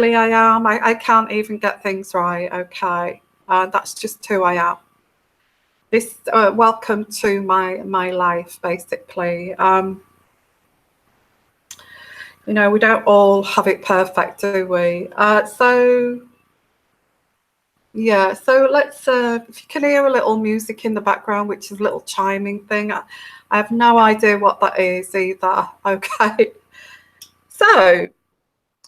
I am. I can't even get things right. Okay, that's just who I am. This welcome to my life, basically. You know, we don't all have it perfect, do we? So yeah, so let's if you can hear a little music in the background, which is a little chiming thing, I have no idea what that is either. Okay, so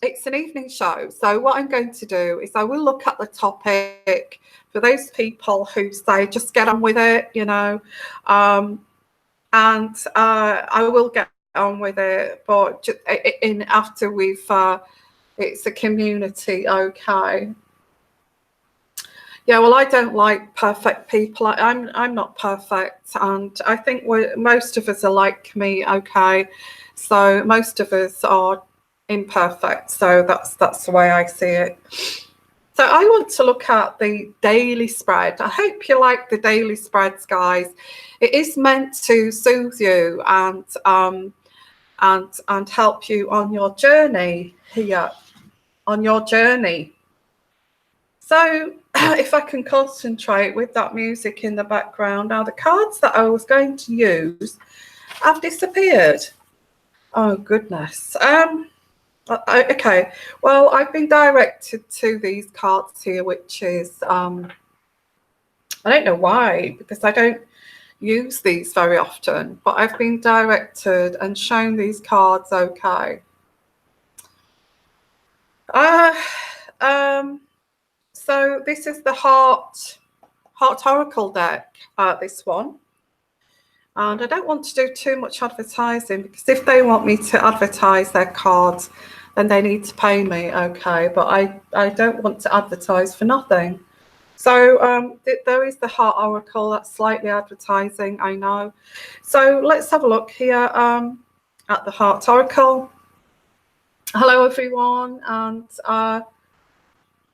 it's an evening show. So what I'm going to do is I will look at the topic for those people who say just get on with it, you know, and I will get on with it, but just in after we've it's a community. Okay. Yeah, well, I don't like perfect people. I'm not perfect, and I think most of us are like me. Okay, so most of us are imperfect. So that's the way I see it. So I want to look at the daily spread. I hope you like the daily spreads, guys. It is meant to soothe you and help you on your journey here, on your journey. So if I can concentrate with that music in the background. Now, the cards that I was going to use have disappeared. Oh, goodness. Okay, well, I've been directed to these cards here, which is, I don't know why, because I don't use these very often, but I've been directed and shown these cards, okay. So this is the Heart Oracle deck, this one. And I don't want to do too much advertising, because if they want me to advertise their cards, then they need to pay me, okay? But I don't want to advertise for nothing. So there is the Heart Oracle. That's slightly advertising, I know. So let's have a look here at the Heart Oracle. Hello, everyone. And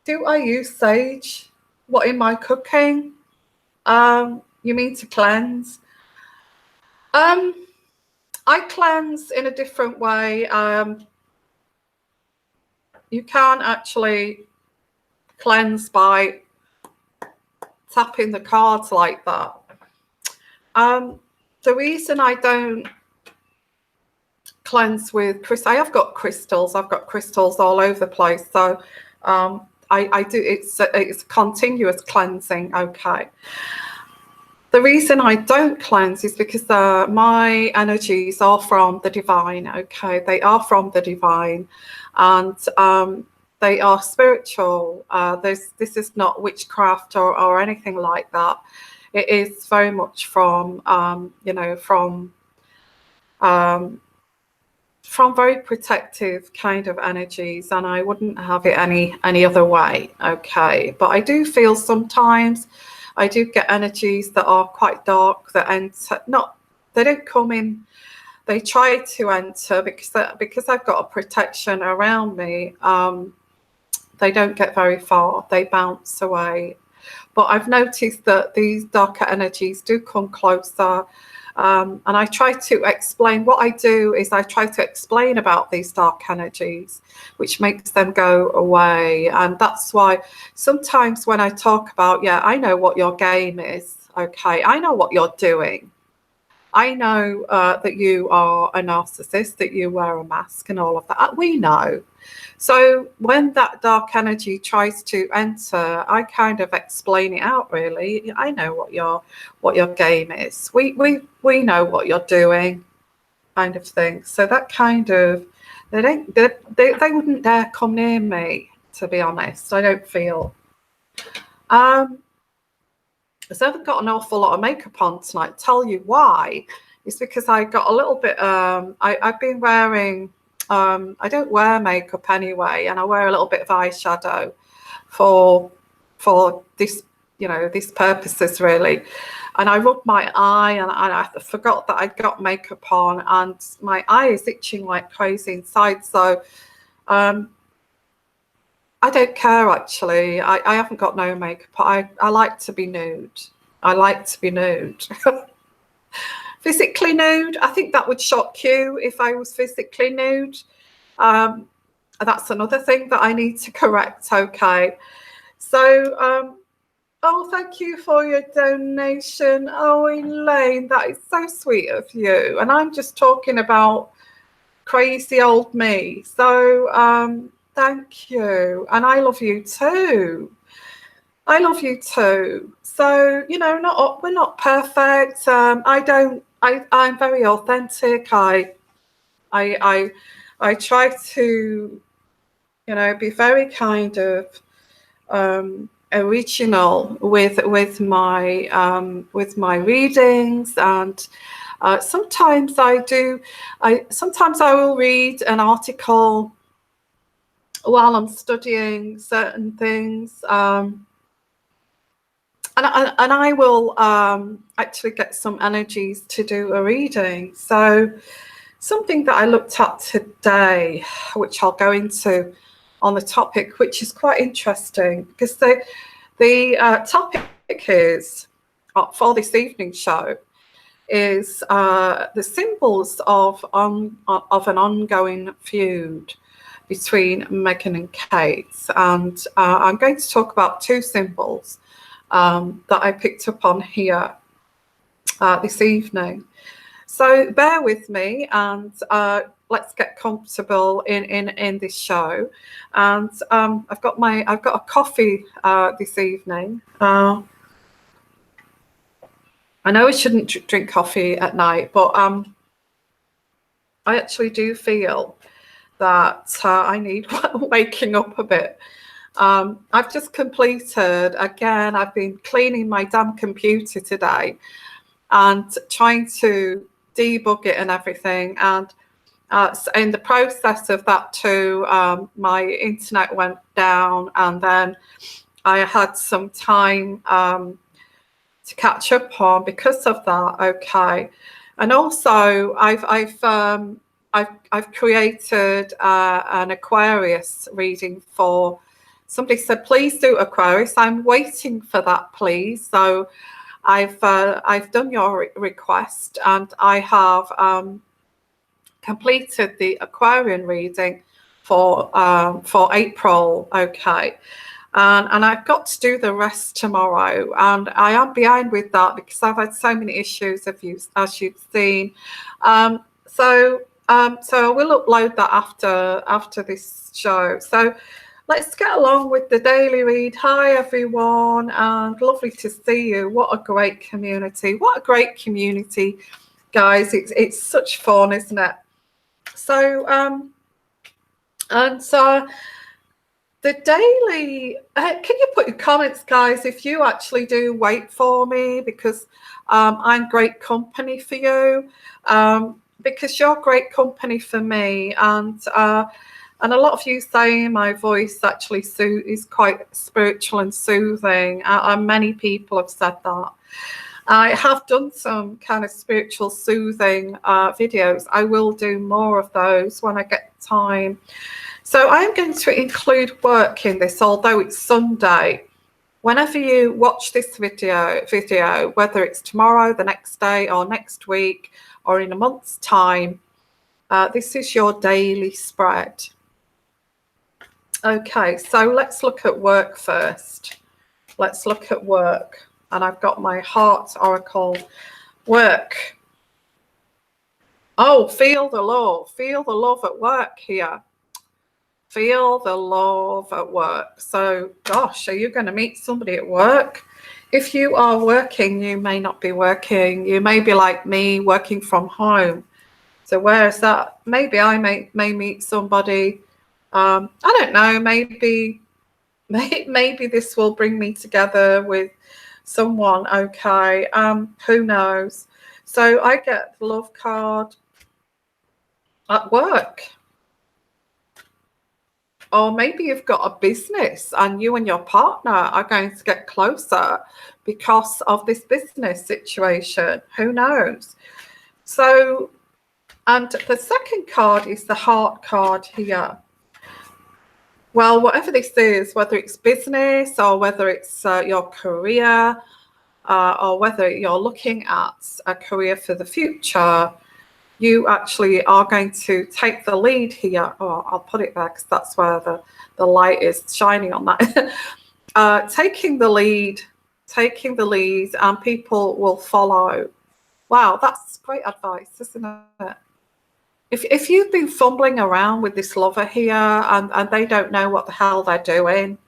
do I use sage? What in my cooking? You mean to cleanse? I cleanse in a different way. You can actually cleanse by tapping the cards like that. The reason I don't cleanse with crystals, I have got crystals. I've got crystals all over the place. So I do. It's continuous cleansing. Okay. The reason I don't cleanse is because my energies are from the divine, okay? They are from the divine, and they are spiritual. This is not witchcraft or anything like that. It is very much from, you know, from very protective kind of energies, and I wouldn't have it any other way, okay? But I do feel sometimes I do get energies that are quite dark that enter. They don't come in. They try to enter because I've got a protection around me. They don't get very far. They bounce away. But I've noticed that these darker energies do come closer. And I try to explain. What I do is I try to explain about these dark energies, which makes them go away. And that's why sometimes when I talk about, yeah, I know what your game is. Okay, I know what you're doing. I know that you are a narcissist, that you wear a mask and all of that. We know. So when that dark energy tries to enter, I kind of explain it out, really. I know what your game is. We know what you're doing, kind of thing. So that kind of, they wouldn't dare come near me, to be honest. I don't feel. So I've got an awful lot of makeup on tonight. Tell you why. It's because I got a little bit, I've been wearing, I don't wear makeup anyway, and I wear a little bit of eyeshadow for this, you know, these purposes really. And I rubbed my eye and I forgot that I'd got makeup on, and my eye is itching like crazy inside. So I don't care, actually. I haven't got no makeup. I like to be nude. I like to be nude. Physically nude, I think that would shock you if I was physically nude. That's another thing that I need to correct. Okay. So, oh, thank you for your donation. Oh, Elaine, that is so sweet of you. And I'm just talking about crazy old me. So, thank you. And I love you too. I love you too. So, you know, we're not perfect. I'm very authentic. I I try to, you know, be very kind of original with my readings, and sometimes sometimes I will read an article while I'm studying certain things, and I will actually get some energies to do a reading. So something that I looked at today, which I'll go into on the topic, which is quite interesting, because the topic is for this evening's show is the symbols of an ongoing feud between Meghan and Kate, and I'm going to talk about two symbols that I picked up on here this evening. So bear with me, and let's get comfortable in this show. And I've got a coffee this evening. I know I shouldn't drink coffee at night, but I actually do feel that I need waking up a bit. I've just completed, again, I've been cleaning my damn computer today and trying to debug it and everything. And in the process of that too, my internet went down, and then I had some time to catch up on because of that. Okay. And also I've created an Aquarius reading for somebody. Said please do Aquarius. I'm waiting for that, please. So I've done your request, and I have completed the Aquarian reading for April. Okay. And I've got to do the rest tomorrow, and I am behind with that because I've had so many issues, as you've seen. So I will upload that after this show. So let's get along with the daily read. Hi everyone, and lovely to see you. What a great community! What a great community, guys! It's such fun, isn't it? So the daily, can you put your comments, guys, if you actually do wait for me, because I'm great company for you, because you're great company for me, and a lot of you say my voice actually is quite spiritual and soothing, and many people have said that. I have done some kind of spiritual soothing videos. I will do more of those when I get time. So I'm going to include work in this, although it's Sunday. Whenever you watch this video, whether it's tomorrow, the next day, or next week, or in a month's time, this is your daily spread. Okay, so let's look at work first. Let's look at work. And I've got my heart oracle. Work. Oh, feel the love. Feel the love at work here. Feel the love at work. So, gosh, are you going to meet somebody at work? If you are working, you may not be working. You may be like me, working from home. So where is that? Maybe I may meet somebody. I don't know. Maybe this will bring me together with someone. Okay. Who knows? So I get the love card at work. Or maybe you've got a business and you and your partner are going to get closer because of this business situation. Who knows? So, and the second card is the heart card here. Well, whatever this is, whether it's business or whether it's your career, or whether you're looking at a career for the future, you actually are going to take the lead here. Oh, I'll put it there because that's where the light is shining on that. Taking the lead, and people will follow. Wow, that's great advice, isn't it? If you've been fumbling around with this lover here and they don't know what the hell they're doing,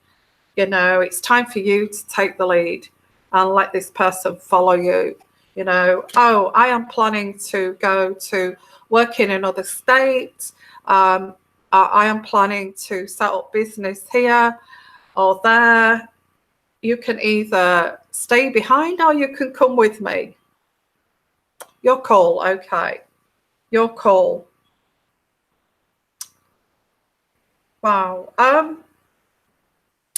you know, it's time for you to take the lead and let this person follow you. You know, oh, I am planning to go to work in another state. I am planning to set up business here or there. You can either stay behind or you can come with me. Your call, okay. Your call. Wow.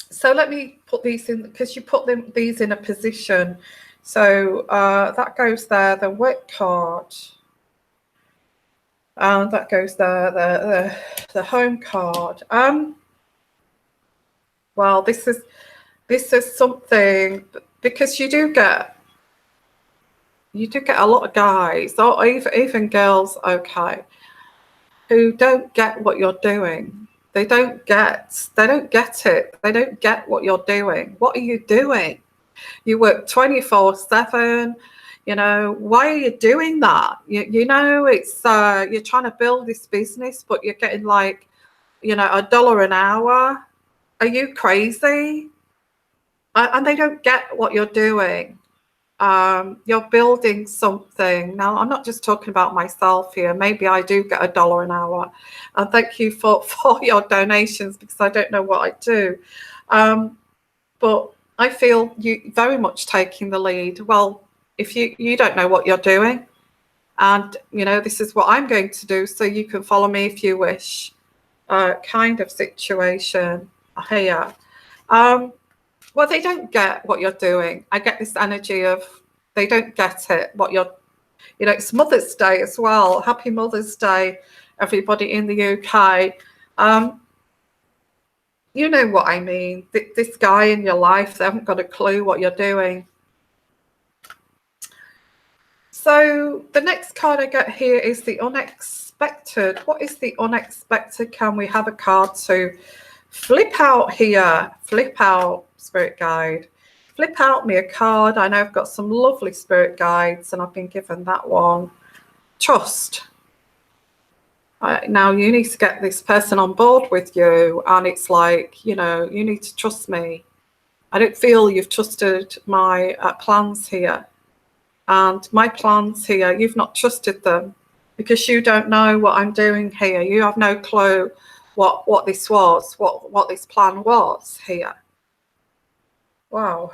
So let me put these in, because you put these in a position. So that goes there, the work card. And that goes there, the home card. Well, this is something, because you do get a lot of guys, or even girls, okay, who don't get what you're doing. They don't get it. They don't get what you're doing. What are you doing? You work 24/7. You know, why are you doing that? You know, it's you're trying to build this business, but you're getting like, you know, $1 an hour. Are you crazy? And they don't get what you're doing. You're building something. Now, I'm not just talking about myself here. Maybe I do get $1 an hour. And thank you for your donations, because I don't know what I do. But I feel you very much taking the lead. Well, if you don't know what you're doing, and, you know, this is what I'm going to do, so you can follow me if you wish, kind of situation here. Well, they don't get what you're doing. I get this energy of they don't get it, what you're, you know, it's Mother's Day as well. Happy Mother's Day, everybody in the UK. You know what I mean. This guy in your life, they haven't got a clue what you're doing. So the next card I get here is the unexpected. What is the unexpected? Can we have a card to flip out here? Flip out, Spirit Guide. Flip out me a card. I know I've got some lovely Spirit Guides and I've been given that one. Trust. Now you need to get this person on board with you, and it's like, you know, you need to trust me. I don't feel you've trusted my plans here. And my plans here, you've not trusted them because you don't know what I'm doing here. You have no clue what this was, what this plan was here. Wow,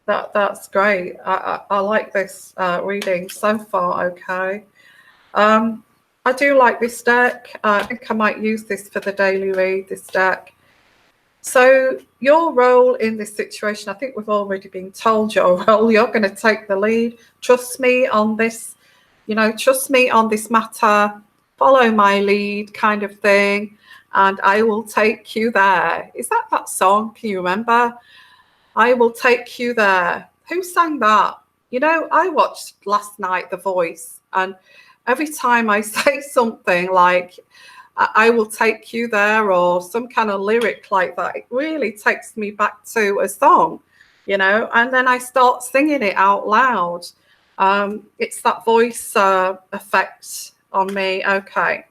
that's great. I like this reading so far. Okay. I do like this deck. I think I might use this for the daily read, this deck. So your role in this situation, I think we've already been told your role. You're going to take the lead. Trust me on this, you know, trust me on this matter. Follow my lead kind of thing. And I will take you there. Is that song? Can you remember? I will take you there. Who sang that? You know, I watched last night The Voice, and every time I say something like, I will take you there, or some kind of lyric like that, it really takes me back to a song, you know, and then I start singing it out loud. It's that voice effect on me. Okay.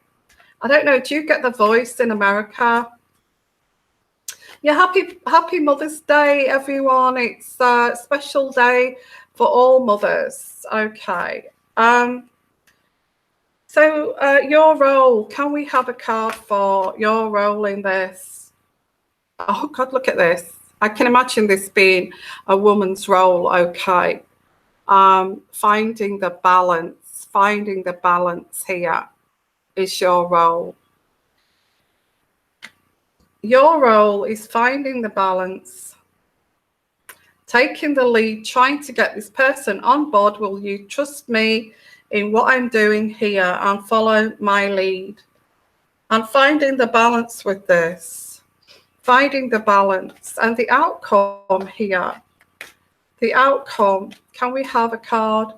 I don't know. Do you get The Voice in America? Yeah, happy Mother's Day, everyone. It's a special day for all mothers. Okay. So your role, can we have a card for your role in this? Oh, God, look at this. I can imagine this being a woman's role, okay. Finding the balance here is your role. Your role is finding the balance, taking the lead, trying to get this person on board. Will you trust me in what I'm doing here and follow my lead? And finding the balance with this, finding the balance and the outcome here. The outcome, can we have a card?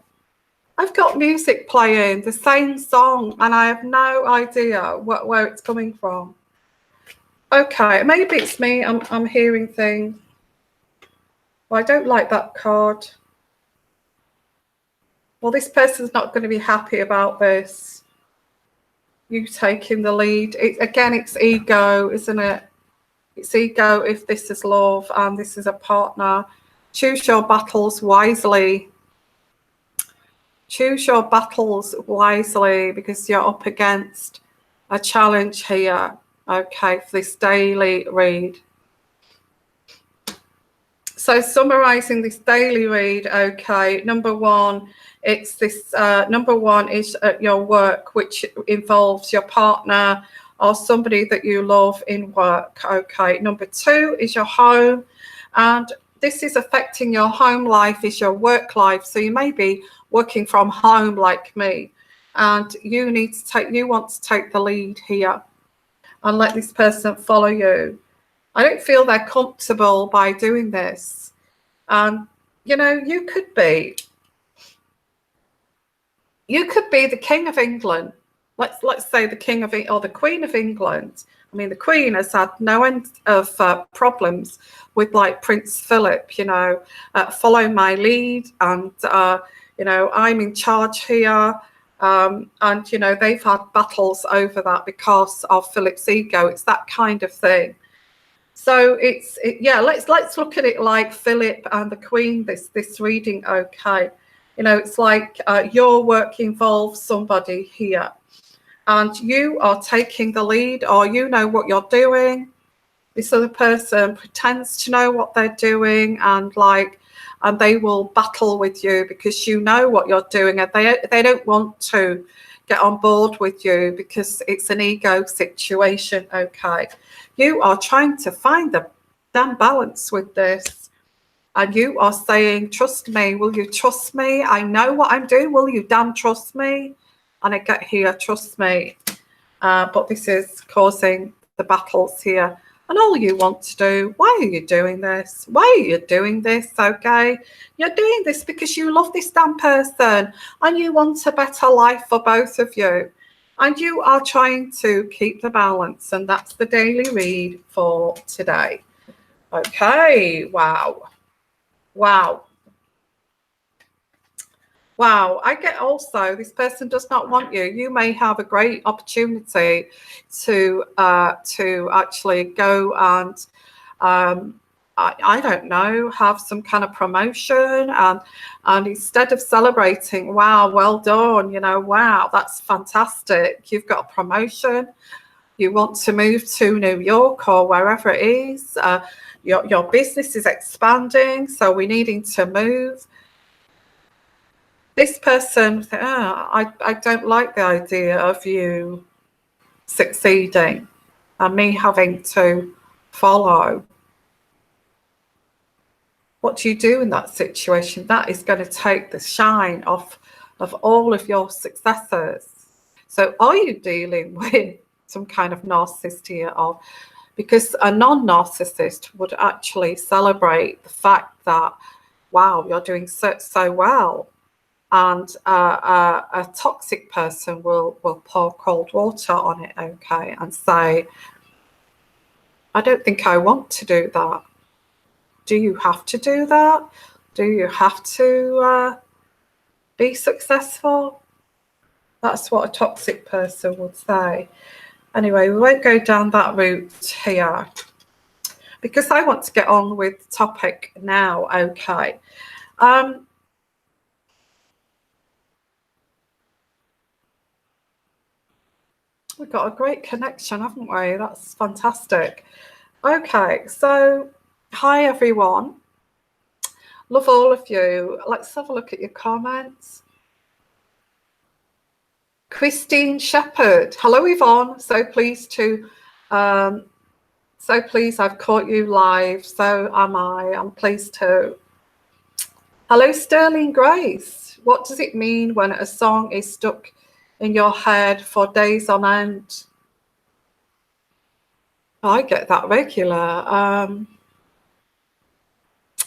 I've got music playing, the same song, and I have no idea where it's coming from. Okay, maybe it's me. I'm hearing things. Well, I don't like that card. Well, this person's not going to be happy about this. You taking the lead. Again, it's ego, isn't it? It's ego if this is love and this is a partner. Choose your battles wisely. Choose your battles wisely because you're up against a challenge here, okay, for this daily read. So summarizing this daily read, okay, number one, it's this, number one is at your work, which involves your partner or somebody that you love in work, okay. Number two is your home, and this is affecting your home life, is your work life. So you may be working from home like me, and you want to take the lead here and let this person follow you. I don't feel they're comfortable by doing this. And you know, you could be the King of England. Let's say the King of or the Queen of England. I mean, the Queen has had no end of problems with like Prince Philip. You know, follow my lead, and you know, I'm in charge here. And you know, they've had battles over that because of Philip's ego. It's that kind of thing. So yeah, let's look at it like Philip and the Queen, this reading, okay. You know, it's like your work involves somebody here, and you are taking the lead, or you know what you're doing. This other person pretends to know what they're doing, and they will battle with you because you know what you're doing, and they don't want to get on board with you because it's an ego situation, okay. You are trying to find the damn balance with this, and you are saying, trust me, will you trust me? I know what I'm doing, will you damn trust me? And I get here, trust me. But this is causing the battles here. And all you want to do, why are you doing this? Why are you doing this, okay? You're doing this because you love this damn person and you want a better life for both of you. And you are trying to keep the balance. And that's the daily read for today. Okay, wow. Wow. Wow, I get also this person does not want you. You may have a great opportunity to actually go and I don't know, have some kind of promotion, and instead of celebrating, wow, well done, you know, wow, that's fantastic, you've got a promotion, you want to move to New York or wherever it is, your business is expanding, so we're needing to move. This person, I don't like the idea of you succeeding and me having to follow. What do you do in that situation? That is going to take the shine off of all of your successes. So are you dealing with some kind of narcissist here? Or because a non-narcissist would actually celebrate the fact that, wow, you're doing so well. And a toxic person will pour cold water on it, okay, and say, I don't think I want to do that. Do you have to do that? Do you have to be successful? That's what a toxic person would say. Anyway, we won't go down that route here because I want to get on with the topic now, okay. We've got a great connection, haven't we? That's fantastic. Okay, so hi everyone. Love all of you. Let's have a look at your comments. Christine Shepherd. Hello, Yvonne. So pleased I've caught you live. So am I. I'm pleased too. Hello, Sterling Grace. What does it mean when a song is stuck in your head for days on end? I get that regular. I'm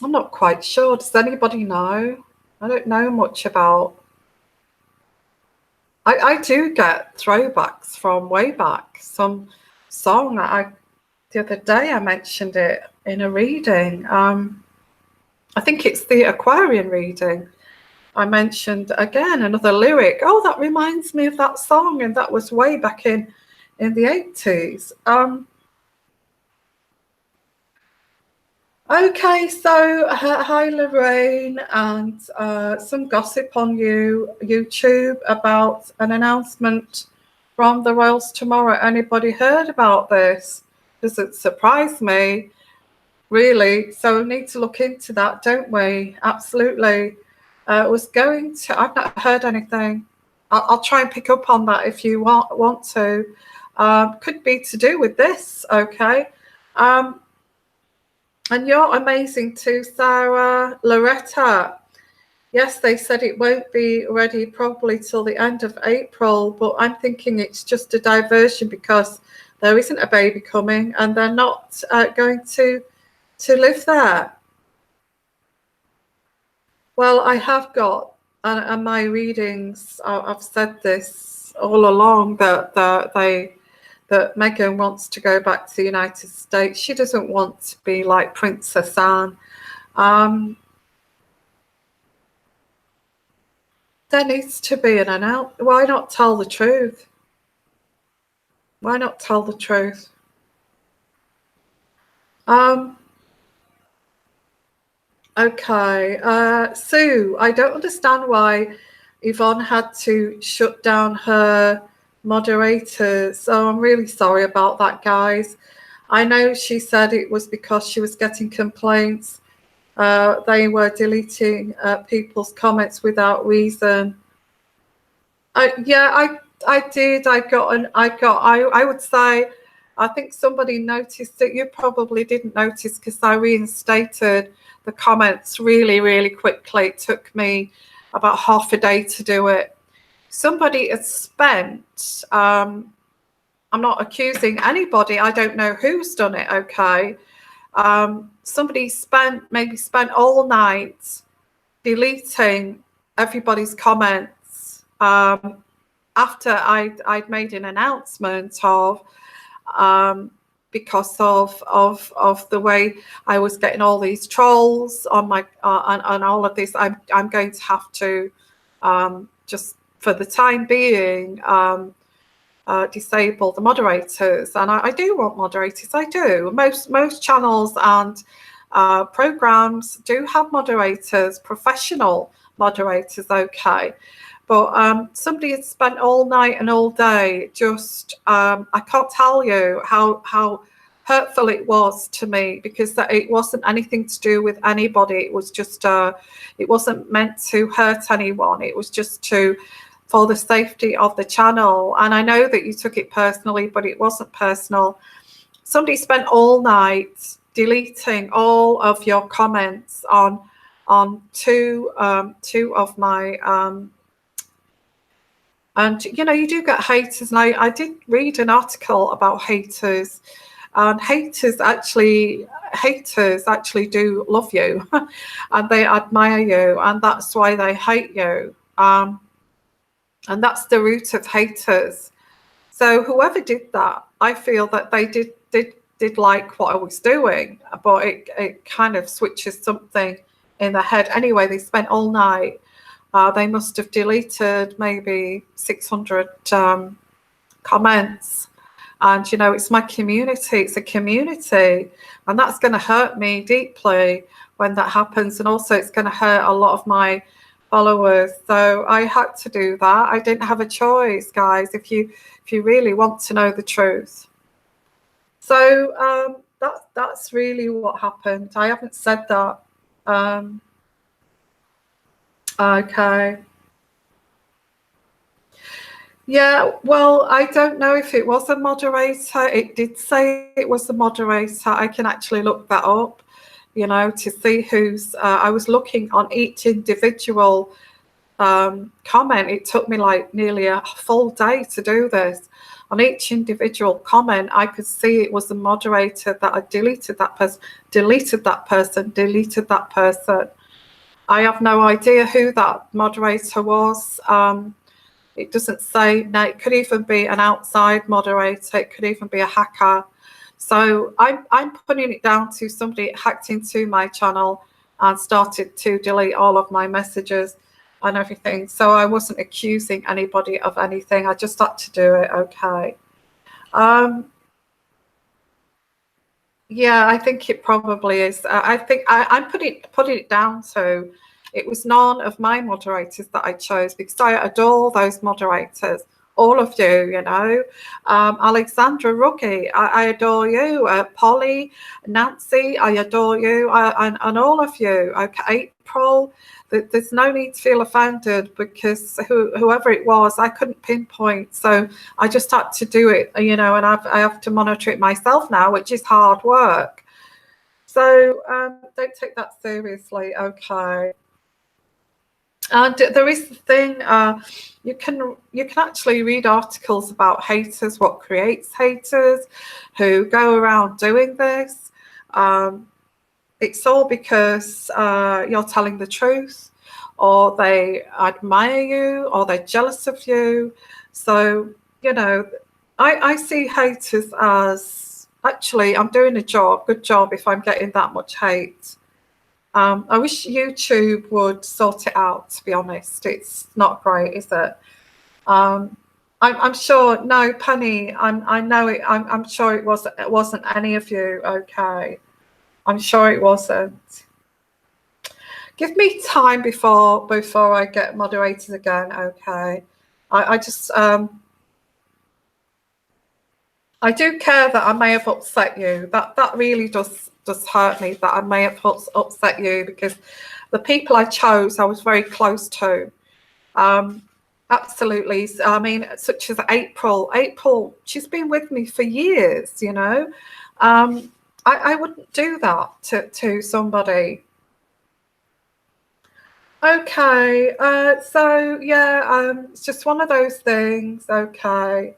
not quite sure. Does anybody know? I don't know much about I do get throwbacks from way back. Some song the other day I mentioned it in a reading. I think it's the Aquarian reading. I mentioned again another lyric. Oh, that reminds me of that song, and that was way back in the 80s. Okay, so hi Lorraine, and some gossip on YouTube about an announcement from the Royals tomorrow. Anybody heard about this? Doesn't surprise me, really. So we need to look into that, don't we? Absolutely. I've not heard anything. I'll try and pick up on that if you want to. Could be to do with this, okay? And you're amazing too, Sarah. Loretta. Yes, they said it won't be ready probably till the end of April, but I'm thinking it's just a diversion because there isn't a baby coming and they're not going to live there. Well, I have got, and my readings, I've said this all along, that Meghan wants to go back to the United States. She doesn't want to be like Princess Anne. There needs to be an announcement. Why not tell the truth? Why not tell the truth? Okay, Sue, I don't understand why Yvonne had to shut down her moderators. So I'm really sorry about that, guys. I know she said it was because she was getting complaints. They were deleting people's comments without reason. I did. I would say, I think somebody noticed it. You probably didn't notice because I reinstated the comments really, really quickly. It took me about half a day to do it. Somebody has spent, I'm not accusing anybody. I don't know who's done it, okay? Somebody maybe spent all night deleting everybody's comments after I'd made an announcement of because of the way I was getting all these trolls on my on all of this. I'm going to have to just for the time being disable the moderators, and I do want moderators. I do. Most channels and programs do have moderators, professional moderators, okay. But somebody had spent all night and all day just, I can't tell you how hurtful it was to me, because it wasn't anything to do with anybody. It was just, it wasn't meant to hurt anyone. It was just for the safety of the channel. And I know that you took it personally, but it wasn't personal. Somebody spent all night deleting all of your comments on two of my and you know, you do get haters, and I did read an article about haters, and haters actually do love you and they admire you, and that's why they hate you, and that's the root of haters. So whoever did that, I feel that they did like what I was doing, but it kind of switches something in the head. Anyway, they spent all night. They must have deleted maybe 600 comments. And, you know, it's my community. It's a community. And that's going to hurt me deeply when that happens. And also it's going to hurt a lot of my followers. So I had to do that. I didn't have a choice, guys, if you really want to know the truth. So that's really what happened. I haven't said that. Okay. Yeah, well, I don't know if it was a moderator. It did say it was a moderator. I can actually look that up, you know, to see who's. I was looking on each individual comment. It took me like nearly a full day to do this. On each individual comment, I could see it was a moderator that had deleted that person, deleted that person, deleted that person. I have no idea who that moderator was. It doesn't say. No, it could even be an outside moderator. It could even be a hacker. So I'm putting it down to somebody hacked into my channel and started to delete all of my messages and everything. So I wasn't accusing anybody of anything. I just had to do it. Okay. Yeah, I think it probably is. I think I'm putting it down to it was none of my moderators that I chose, because I adore those moderators, all of you, you know. Alexandra Ruggie, I adore you. Polly, Nancy, I adore you, and all of you. Okay, April, there's no need to feel offended, because whoever it was, I couldn't pinpoint. So I just had to do it, you know, and I have to monitor it myself now, which is hard work. So don't take that seriously, okay. And there is the thing, you can actually read articles about haters, what creates haters, who go around doing this. It's all because you're telling the truth, or they admire you, or they're jealous of you. So, you know, I see haters as, actually, I'm doing a good job if I'm getting that much hate. I wish YouTube would sort it out, to be honest. It's not great, is it? I'm sure, no, Penny, I know it, I'm sure it wasn't any of you, okay? I'm sure it wasn't. Give me time before I get moderated again, okay? I just I do care that I may have upset you. That really does hurt me, that I may have upset you, because the people I chose I was very close to. Absolutely. I mean, such as April. April, she's been with me for years, you know. I wouldn't do that to somebody. Okay, so yeah, it's just one of those things. Okay,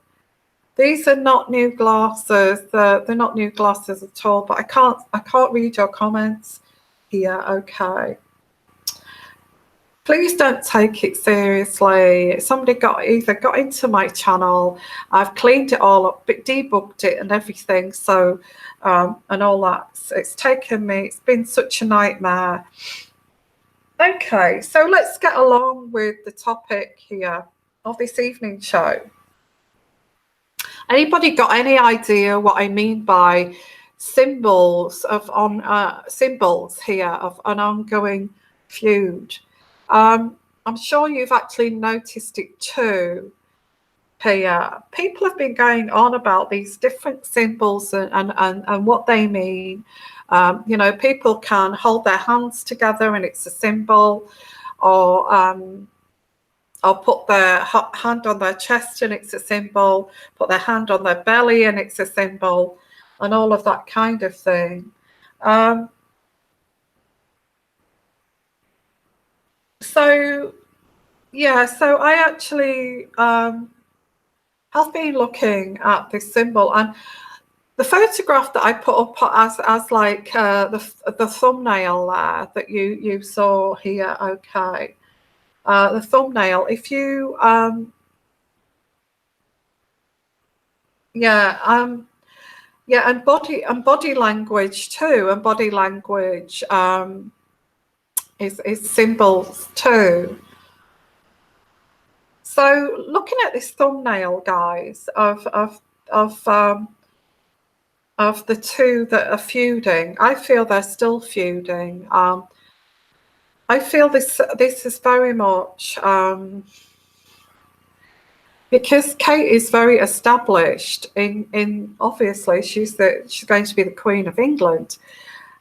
these are not new glasses. They're not new glasses at all. But I can't read your comments here. Okay, please don't take it seriously. Somebody either got into my channel. I've cleaned it all up, but debugged it and everything. So and all that. It's taken me. It's been such a nightmare. Okay, so let's get along with the topic here of this evening show. Anybody got any idea what I mean by symbols here of an ongoing feud? I'm sure you've actually noticed it too. Here, people have been going on about these different symbols and what they mean. You know, people can hold their hands together and it's a symbol, or put their hand on their chest and it's a symbol, put their hand on their belly and it's a symbol, and all of that kind of thing. So, yeah, so I actually have been looking at this symbol, and the photograph that I put up as like the thumbnail there that you saw here, okay, the thumbnail. If you yeah, and body language too, and body language is symbols too. So looking at this thumbnail, guys, of the two that are feuding, I feel they're still feuding. I feel this is very much because Kate is very established in obviously she's going to be the Queen of England.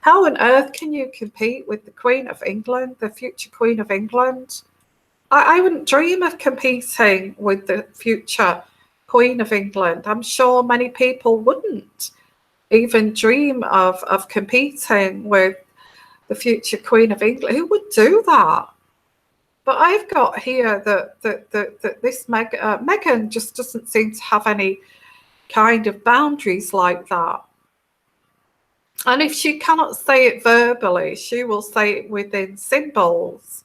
How on earth can you compete with the Queen of England, the future Queen of England? I wouldn't dream of competing with the future Queen of England. I'm sure many people wouldn't even dream of competing with the future Queen of England. Who would do that? But I've got here that this Meghan just doesn't seem to have any kind of boundaries like that. And if she cannot say it verbally, she will say it within symbols.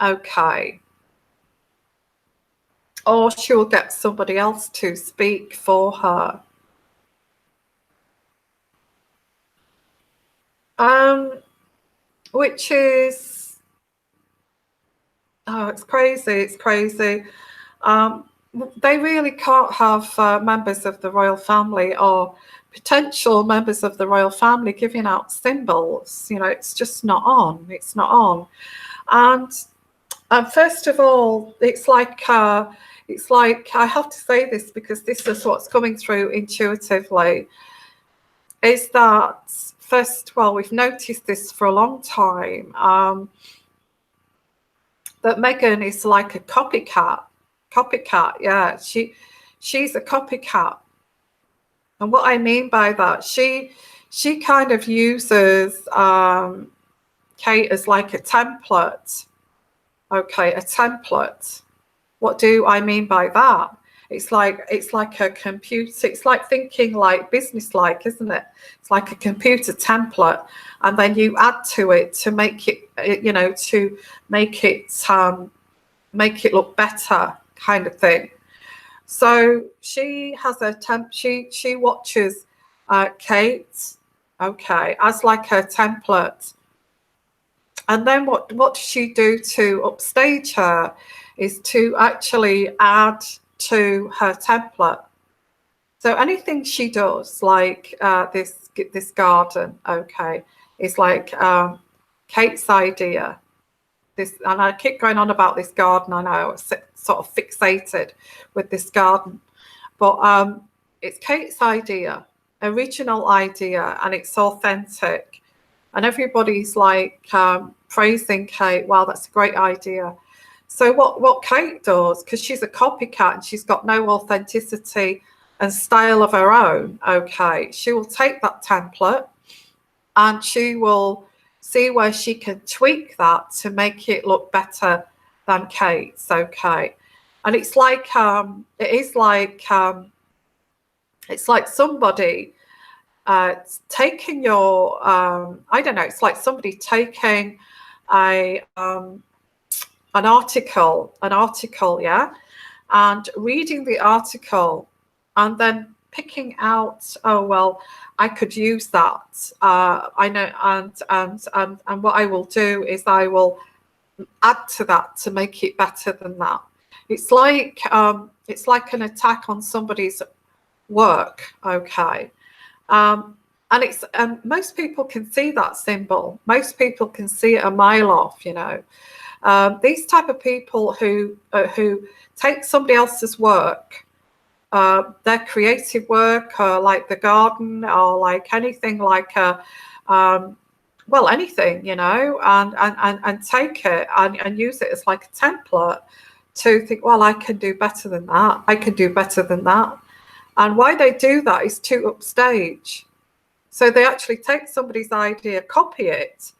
Okay. or she will get somebody else to speak for her. Which is, oh, it's crazy, it's crazy. They really can't have members of the royal family or potential members of the royal family giving out symbols. You know, it's just not on. It's not on. And first of all, it's like I have to say this because this is what's coming through intuitively. Is that first? Well, we've noticed this for a long time. That Meghan is like a copycat. Yeah, she's a copycat. And what I mean by that, she kind of uses Kate as like a template. Okay, a template. What do I mean by that? It's like a computer. It's like thinking like business-like, isn't it? It's like a computer template, and then you add to it to make it, you know, to make it look better, kind of thing. So she has she watches Kate, okay, as like a template. And then what does she do to upstage her is to actually add to her template. So anything she does, like this garden, okay, is like Kate's idea. This, and I keep going on about this garden. I know, sort of fixated with this garden, but it's Kate's idea, original idea, and it's authentic. And everybody's like praising Kate. Wow, that's a great idea. So what Kate does, because she's a copycat and she's got no authenticity and style of her own, okay, she will take that template and she will see where she can tweak that to make it look better than Kate's, okay. And it's like it's like somebody taking your I don't know, it's like somebody taking an article, yeah, and reading the article and then picking out, oh well, I could use that. I know, and what I will do is I will add to that to make it better than that. It's like an attack on somebody's work, okay. And most people can see that symbol. Most people can see it a mile off, you know. These type of people who take somebody else's work, their creative work, like the garden, or like anything, like well, anything, you know, and take it and use it as like a template to think, well, I can do better than that. I can do better than that. And why they do that is to upstage. So they actually take somebody's idea, copy it,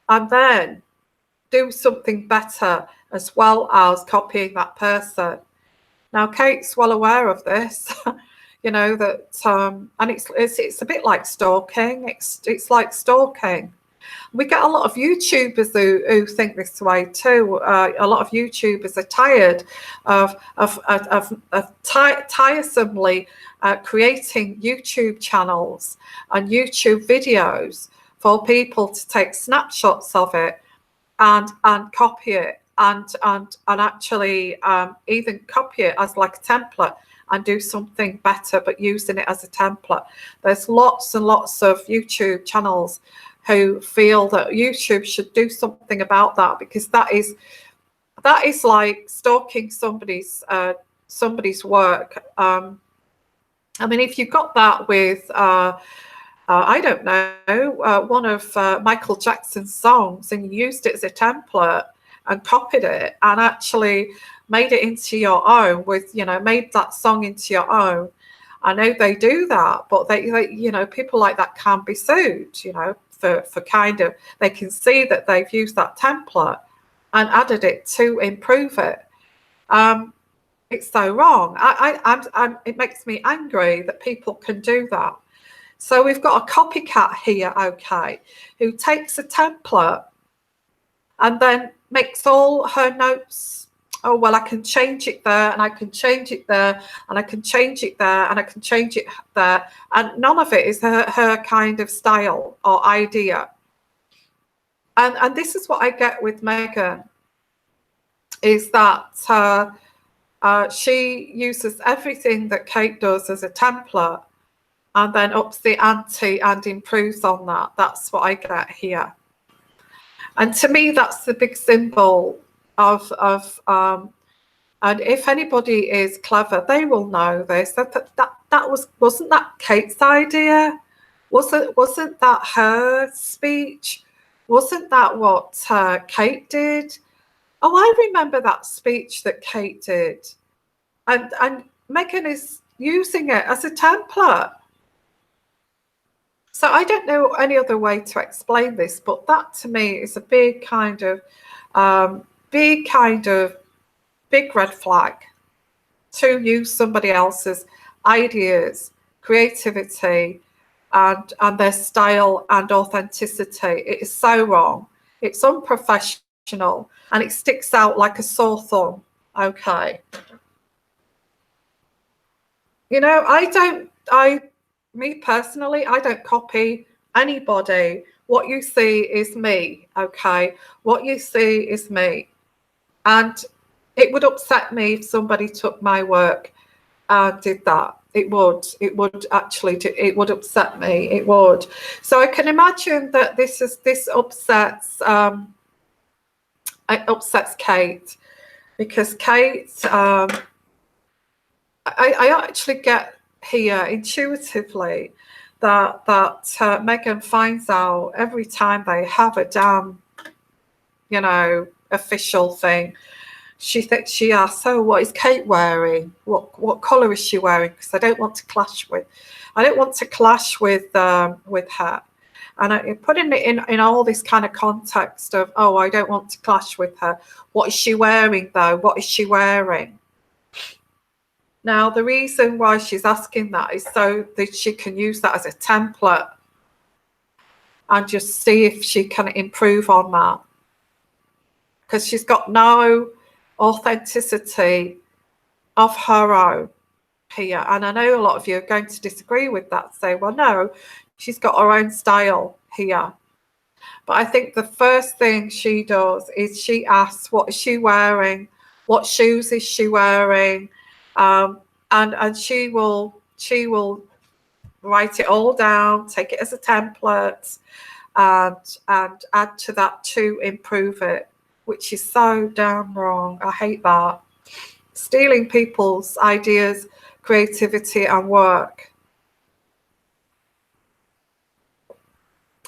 and then do something better as well as copying that person. Now, Kate's well aware of this, you know, that, and it's a bit like stalking. It's like stalking. We get a lot of YouTubers who think this way too. A lot of YouTubers are tired of tiresomely creating YouTube channels and YouTube videos for people to take snapshots of it and copy it and actually even copy it as like a template and do something better, but using it as a template. There's lots and lots of YouTube channels who feel that YouTube should do something about that, because that is like stalking somebody's work. I mean, if you got that with I don't know, one of Michael Jackson's songs, and you used it as a template and copied it and actually made it into your own, with, you know, made that song into your own. I know they do that, but they you know, people like that can be sued, you know, for kind of, they can see that they've used that template and added it to improve it. It's so wrong. It makes me angry that people can do that. So we've got a copycat here, okay, who takes a template and then makes all her notes oh, well, I can change it there, and I can change it there, and I can change it there, and I can change it there. And none of it is her kind of style or idea. And this is what I get with Megahn, is that she uses everything that Kate does as a template and then ups the ante and improves on that. That's what I get here. And to me, that's the big symbol of and if anybody is clever, they will know this. Wasn't that Kate's idea? Wasn't that her speech? Wasn't that what Kate did? Oh, I remember that speech that Kate did. And Megahn is using it as a template. So I don't know any other way to explain this, but that to me is a big red flag, to use somebody else's ideas, creativity, and their style and authenticity. It is so wrong. It's unprofessional, and it sticks out like a sore thumb. Okay. You know, me personally, I don't copy anybody. What you see is me, okay? What you see is me. And it would upset me if somebody took my work and did that. It would actually it would upset me. It would. So I can imagine that this upsets Kate, because Kate, I actually get here intuitively that Megahn finds out every time they have a damn, official thing. She asks, so what is Kate wearing? What colour is she wearing? Because I don't want to clash with her. And I putting it in all this kind of context of, oh, I don't want to clash with her. What is she wearing though? What is she wearing? Now, the reason why she's asking that is so that she can use that as a template and just see if she can improve on that. Because she's got no authenticity of her own here. And I know a lot of you are going to disagree with that, say, well, no, she's got her own style here. But I think the first thing she does is she asks, what is she wearing? What shoes is she wearing? And she will write it all down, take it as a template, and add to that to improve it, which is so damn wrong. I hate that. Stealing people's ideas, creativity, and work.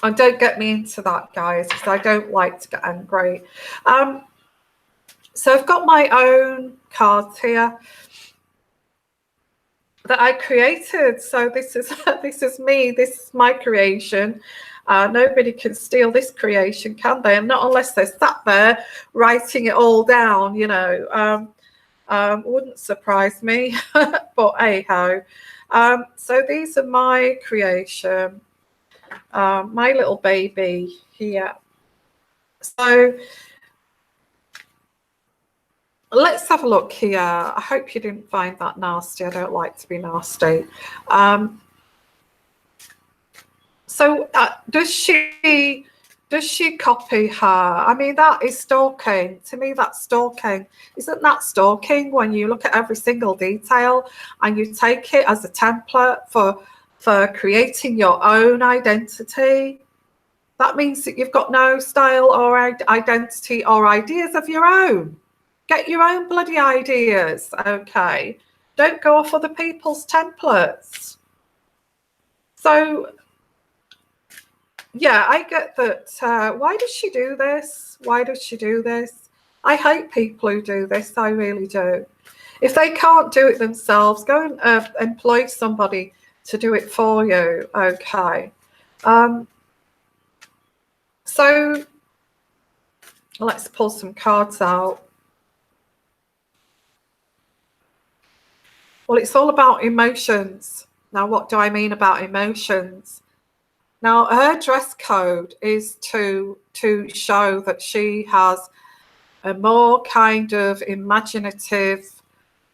And don't get me into that, guys, because I don't like to get angry. So I've got my own cards here that I created. So this is me. This is my creation. Nobody can steal this creation, can they? And not unless they're sat there writing it all down, wouldn't surprise me. But hey-ho. So these are my creation, my little baby here. So let's have a look here. I hope you didn't find that nasty. I don't like to be nasty. So does she copy her? I mean, that is stalking. To me, that's stalking. Isn't that stalking when you look at every single detail and you take it as a template for creating your own identity? That means that you've got no style or identity or ideas of your own. Get your own bloody ideas, okay? Don't go off other people's templates. So, yeah, I get that. Why does she do this? Why does she do this? I hate people who do this. I really do. If they can't do it themselves, go and employ somebody to do it for you, okay? So, let's pull some cards out. Well, it's all about emotions. Now, what do I mean about emotions? Now, her dress code is to show that she has more kind of imaginative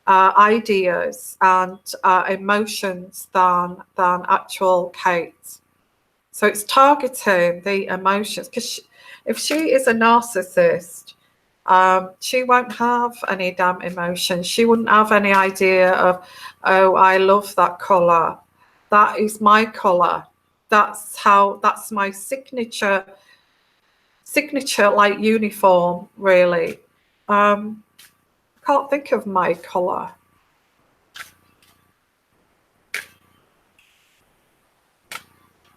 ideas and emotions than actual Kate. So it's targeting the emotions, because if she is a narcissist, she won't have any damn emotions. She wouldn't have any idea of, oh, I love that colour. That is my colour. That's my signature like uniform, really. I can't think of my colour.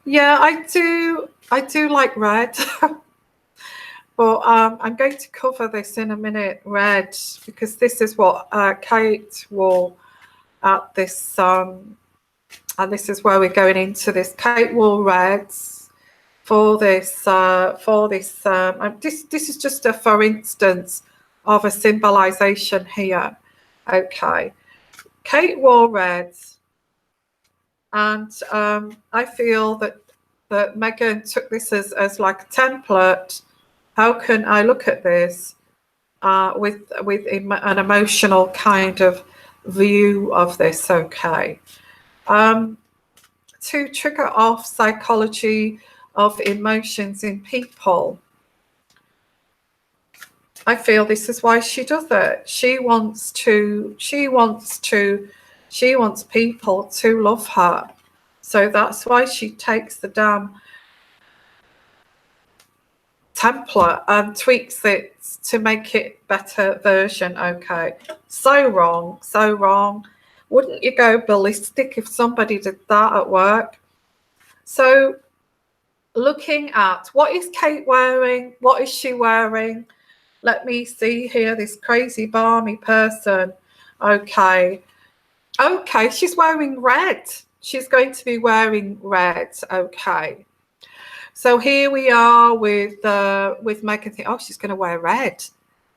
Yeah, I do like red. But I'm going to cover this in a minute, red, because this is what Kate wore at this, and this is where we're going into this. Kate wore reds for this. This is just a for instance of a symbolization here. Okay, Kate wore reds, and I feel that Megahn took this as like a template. How can I look at this with an emotional kind of view of this? Okay. To trigger off psychology of emotions in people. I feel this is why she does it. She wants people to love her. So that's why she takes the damn template and tweaks it to make it better version. Okay, so wrong. Wouldn't you go ballistic if somebody did that at work? So looking at what is Kate wearing, what is she wearing? Let me see here, this crazy balmy person. Okay, she's wearing red. She's going to be wearing red. Okay. So here we are with Megahn. Oh, she's going to wear red.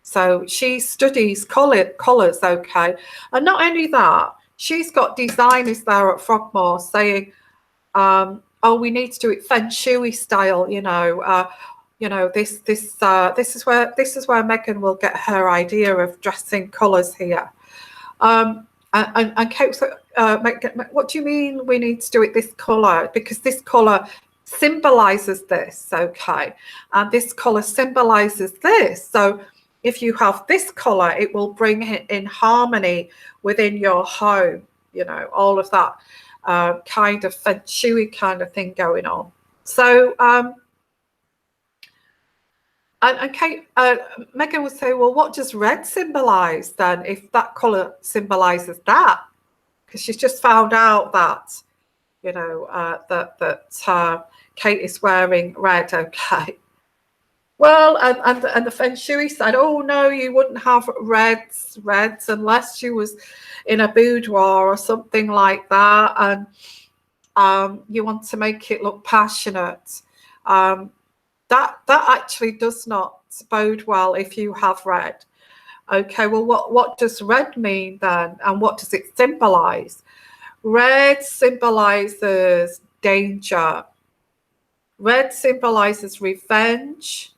So she studies colours, okay. And not only that, she's got designers there at Frogmore saying, oh, we need to do it feng shui style, this is where Megahn will get her idea of dressing colours here. And Kate's what do you mean we need to do it this colour? Because this colour symbolizes this, okay, and this color symbolizes this. So if you have this color, it will bring it in harmony within your home, all of that kind of feng shui kind of thing going on. So and Kate, Megahn would say, well, what does red symbolize then, if that color symbolizes that? Because she's just found out that that Kate is wearing red. Okay. Well, and the feng shui said, oh no, you wouldn't have reds unless she was in a boudoir or something like that, and you want to make it look passionate. That actually does not bode well if you have red. Okay, well, what does red mean then, and what does it symbolize? Red symbolizes danger. Red symbolizes revenge.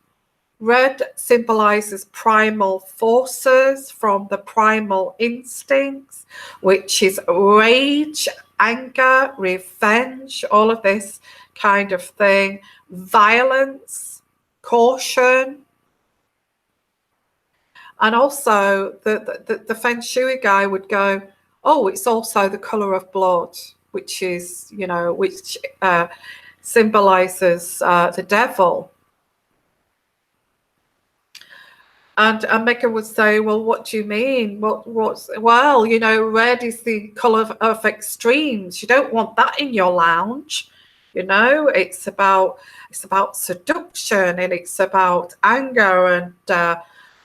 Red symbolizes primal forces from the primal instincts, which is rage, anger, revenge, all of this kind of thing. Violence, caution. And also the feng shui guy would go, oh, it's also the color of blood, which is, which symbolizes the devil. And Megahn would say, well, what do you mean? Well, red is the color of extremes. You don't want that in your lounge. It's about seduction, and it's about anger and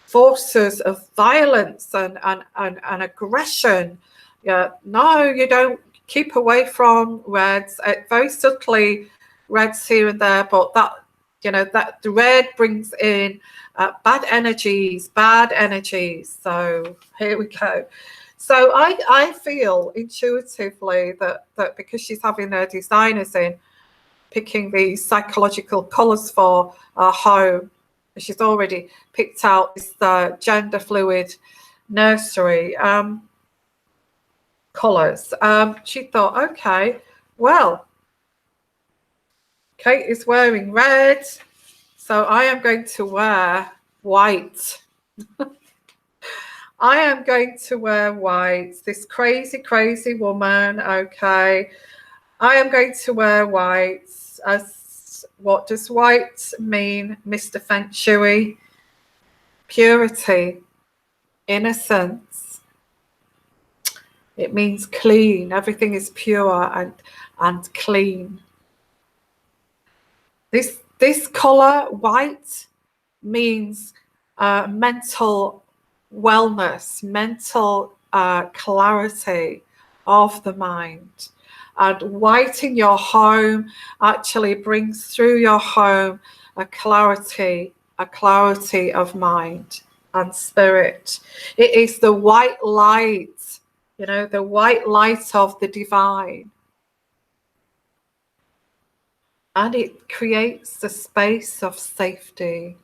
forces of violence and aggression. Yeah, no, you don't. Keep away from reds. Very subtly, reds here and there, but that the red brings in bad energies. So here we go. So I feel intuitively that because she's having her designers in, picking these psychological colours for our home, She's already picked out this gender fluid nursery colours. She thought, okay, well, Kate is wearing red, so I am going to wear white. I am going to wear white. This crazy, crazy woman, okay. I am going to wear white. As what does white mean, Mr. Feng Shui? Purity, innocence. It means clean. Everything is pure and clean. This color, white, means mental wellness, mental clarity of the mind. And white in your home actually brings through your home a clarity of mind and spirit. It is the white light, you know, the white light of the divine. And it creates a space of safety,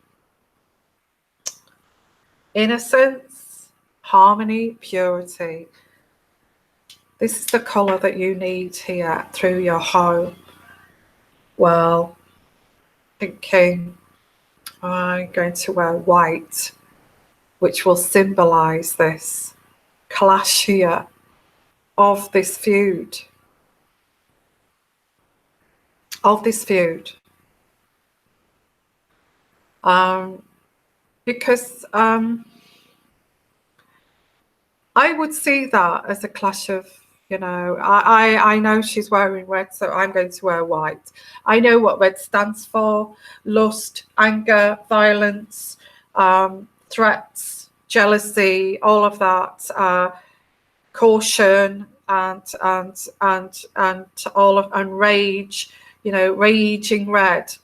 innocence, harmony, purity. This is the colour that you need here through your home. Well, thinking I'm going to wear white, which will symbolise this clash here of this feud. Because I would see that as a clash of, you know, I know she's wearing red, so I'm going to wear white. I know what red stands for: lust, anger, violence, threats, jealousy, all of that, caution, and all of, and rage, you know, raging red.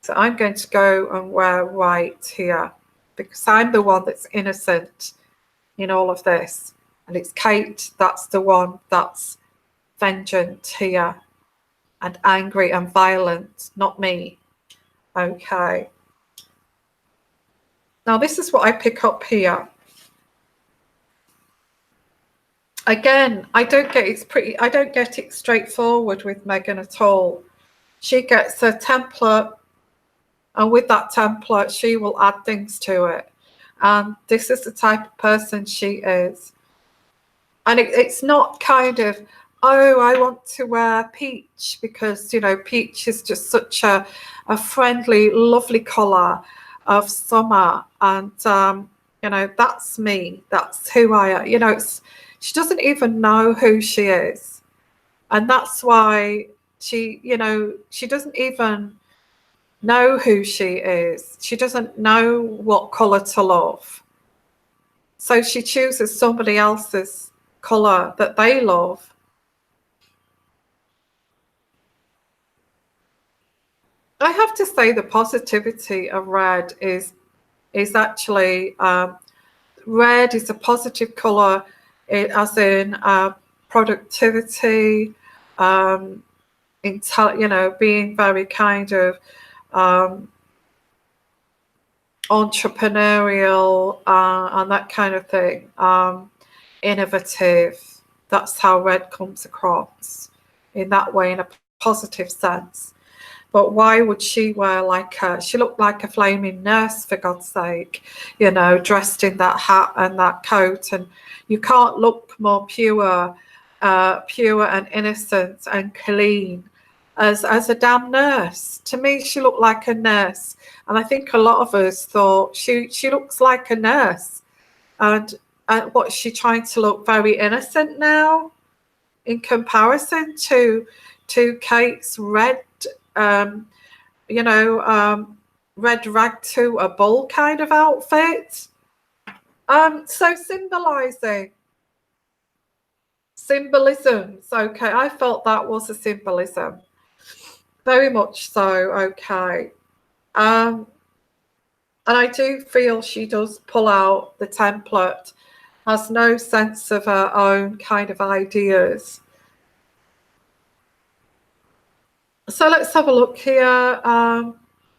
So I'm going to go and wear white here because I'm the one that's innocent in all of this. And it's Kate that's the one that's vengeant here and angry and violent, not me. Okay. Now this is what I pick up here. Again, I don't get it straightforward with Megahn at all. She gets a template, and with that template she will add things to it. And this is the type of person she is. And it's not kind of, oh, I want to wear peach because, you know, peach is just such a friendly, lovely colour of summer. And, you know, that's me. That's who I am. You know, she doesn't even know who she is. And that's why she, you know, she doesn't even know who she is. She doesn't know what colour to love. So she chooses somebody else's colour that they love. I have to say the positivity of red is actually, red is a positive colour, as in productivity, you know, being very kind of entrepreneurial and that kind of thing, innovative. That's how red comes across in that way, in a positive sense. But why would she wear she looked like a flaming nurse, for God's sake, you know, dressed in that hat and that coat. And you can't look more pure and innocent and clean as a damn nurse. To me, she looked like a nurse. And I think a lot of us thought she looks like a nurse. And what's she trying to look very innocent now in comparison to Kate's red, you know, red rag to a bull kind of outfit. So symbolisms. Okay, I felt that was a symbolism. Very much so. Okay. And I do feel she does pull out the template, has no sense of her own kind of ideas. So let's have a look here.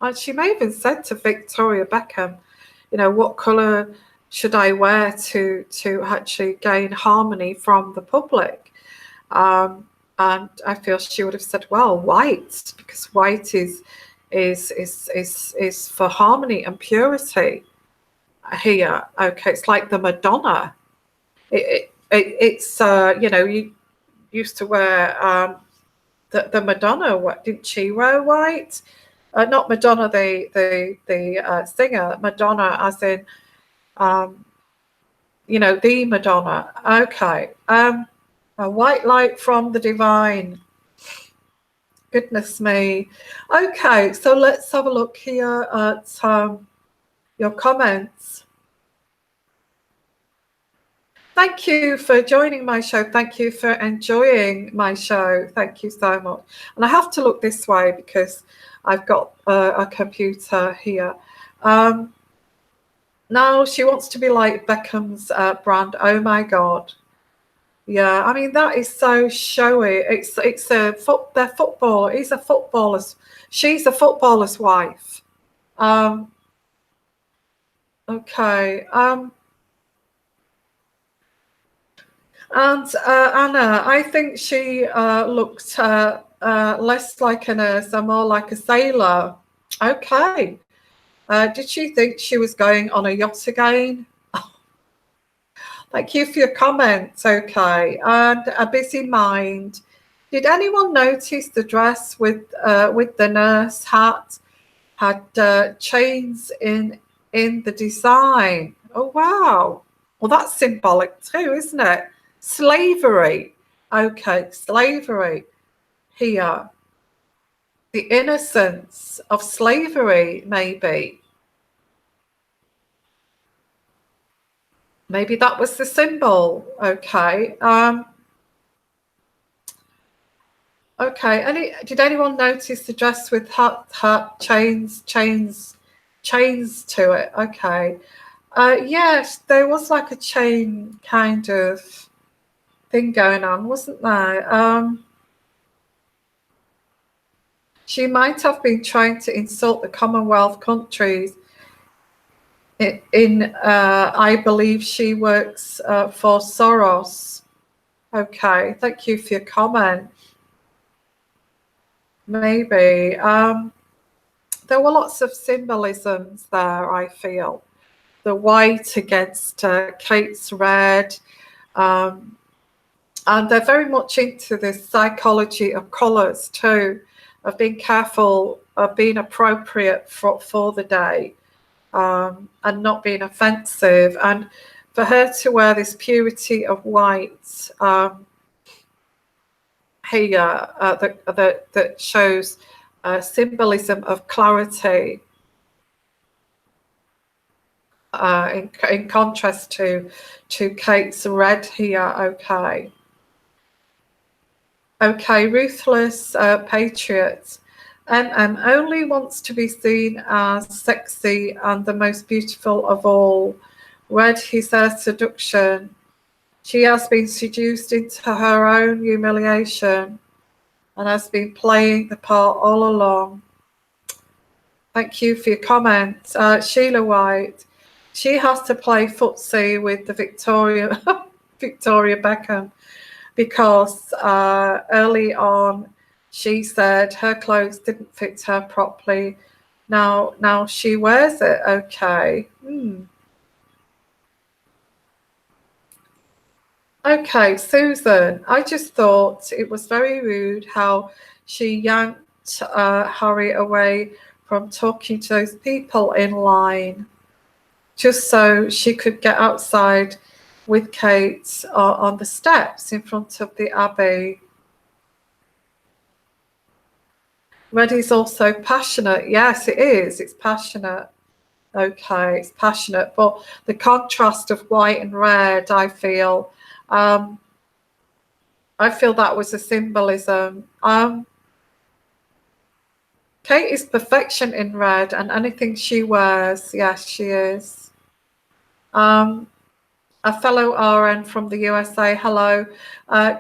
And she may have even said to Victoria Beckham, you know, what colour should I wear to actually gain harmony from the public? And I feel she would have said, well, white, because white is for harmony and purity here. Okay, it's like the Madonna. It's you know, you used to wear the Madonna. What didn't she wear white? Not Madonna, the singer. Madonna, as in you know, the Madonna. Okay. A white light from the divine. Goodness me. Okay, so let's have a look here at your comments. Thank you for joining my show. Thank you for enjoying my show. Thank you so much. And I have to look this way because I've got a computer here. No, she wants to be like Beckham's brand. Oh my God. Yeah, I mean, that is so showy. It's they're football. He's a footballer's. She's a footballer's wife. Okay. And Anna, I think she looked less like a nurse and more like a sailor. Okay. Did she think she was going on a yacht again? Thank you for your comments. Okay. And a busy mind. Did anyone notice the dress with the nurse hat had chains in the design? Oh wow. Well, that's symbolic too, isn't it? Slavery. Okay, slavery here. The innocence of slavery, maybe. Maybe that was the symbol. Okay. Okay. Did anyone notice the dress with hat chains to it? Okay. Yes, there was like a chain kind of thing going on, wasn't there? She might have been trying to insult the Commonwealth countries. I believe she works for Soros. Okay, thank you for your comment. Maybe. There were lots of symbolisms there, I feel. The white against Kate's red. And they're very much into this psychology of colours too, of being careful, of being appropriate for the day, and not being offensive. And for her to wear this purity of white here that shows symbolism of clarity, in contrast to Kate's red here. Okay. Okay, ruthless patriot. Only wants to be seen as sexy and the most beautiful of all. Red is her seduction. She has been seduced into her own humiliation and has been playing the part all along. Thank you for your comment. Sheila White. She has to play footsie with the Victoria Beckham, because early on she said her clothes didn't fit her properly. Now she wears it. Okay. Okay, Susan, I just thought it was very rude how she yanked Harry away from talking to those people in line just so she could get outside with Kate on the steps in front of the Abbey. Red is also passionate. Yes, it is. It's passionate. Okay, it's passionate. But the contrast of white and red, I feel that was a symbolism. Kate is perfection in red, and anything she wears, yes, she is. A fellow RN from the USA, hello.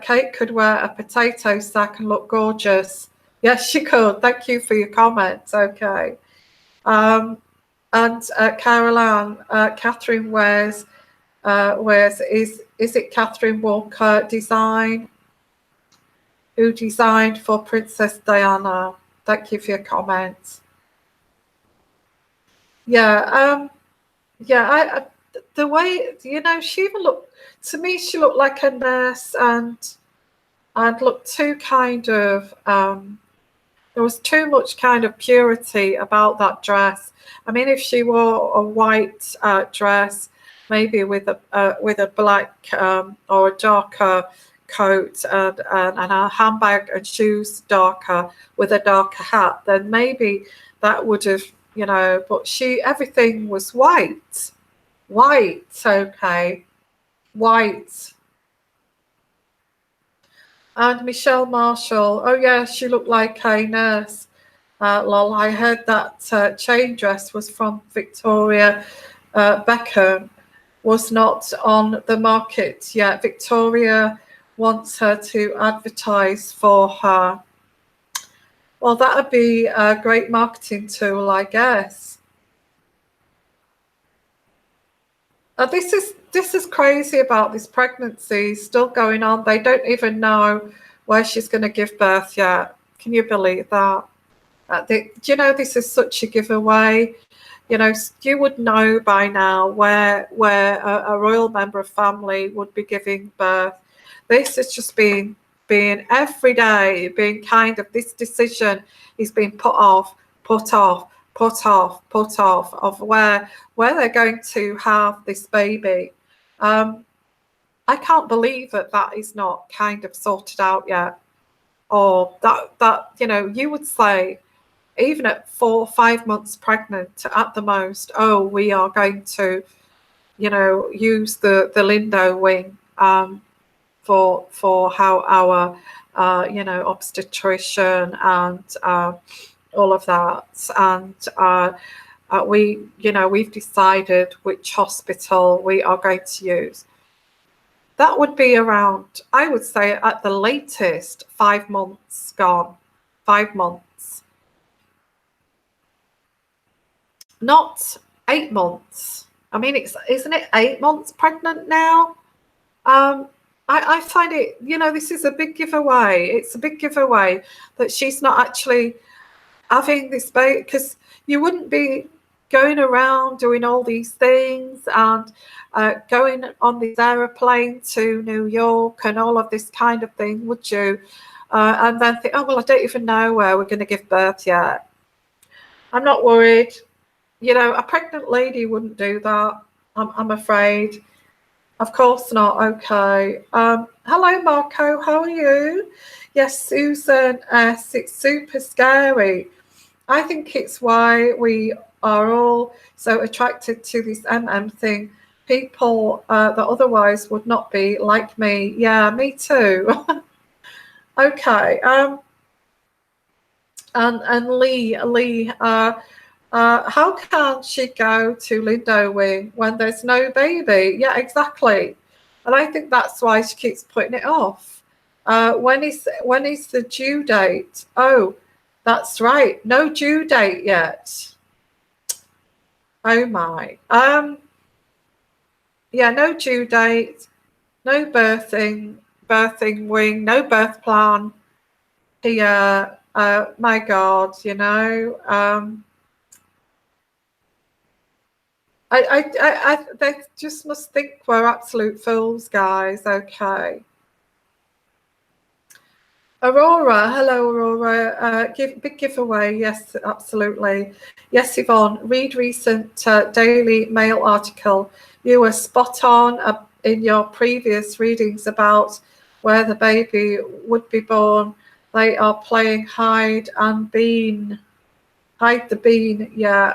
Kate could wear a potato sack and look gorgeous. Yes, she could. Thank you for your comments. Okay. And Caroline, Catherine wears is it Catherine Walker Design, who designed for Princess Diana? Thank you for your comments. Yeah, the way, she even looked, to me, she looked like a nurse, and looked too kind of, there was too much kind of purity about that dress. I mean, if she wore a white dress, maybe with a black or a darker coat, and a handbag and shoes darker, with a darker hat, then maybe that would have, but everything was white. Okay, white. And Michelle Marshall, oh yeah, she looked like a nurse. Lol, I heard that chain dress was from Victoria Beckham, was not on the market yet. Victoria wants her to advertise for her. Well, that would be a great marketing tool, I guess. This is crazy about this pregnancy still going on. They don't even know where she's going to give birth yet. Can you believe that? Do you know, this is such a giveaway? You would know by now where a royal member of family would be giving birth. This is just being every day, being kind of, this decision is being put off of where they're going to have this baby. I can't believe that is not kind of sorted out yet. Or that you would say, even at 4 or 5 months pregnant at the most, oh, we are going to, use the lindo wing for how our obstetrician and all of that, and we've decided which hospital we are going to use. That would be around, I would say, at the latest 5 months gone. 5 months. Not 8 months. I mean, isn't it 8 months pregnant now? I find it, this is a big giveaway. It's a big giveaway that she's not actually having this baby, because you wouldn't be going around doing all these things and going on this aeroplane to New York and all of this kind of thing, would you? And then think, oh, well, I don't even know where we're going to give birth yet. I'm not worried. A pregnant lady wouldn't do that, I'm afraid. Of course not. Okay. Hello, Marco. How are you? Yes, Susan S. It's super scary. I think it's why we are all so attracted to this thing. People that otherwise would not be, like me. Yeah, me too. Okay. And Lee. How can she go to lindo wing when there's no baby? Yeah, exactly. And I think that's why she keeps putting it off. When is the due date? Oh, that's right. No due date yet. Oh my. Yeah, no due date, no birthing wing, no birth plan here. My God, they just must think we're absolute fools, guys. Okay. Aurora, hello, Aurora. Big giveaway, yes, absolutely. Yes, Yvonne, read recent Daily Mail article. You were spot on in your previous readings about where the baby would be born. They are playing hide and bean. Hide the bean, yeah.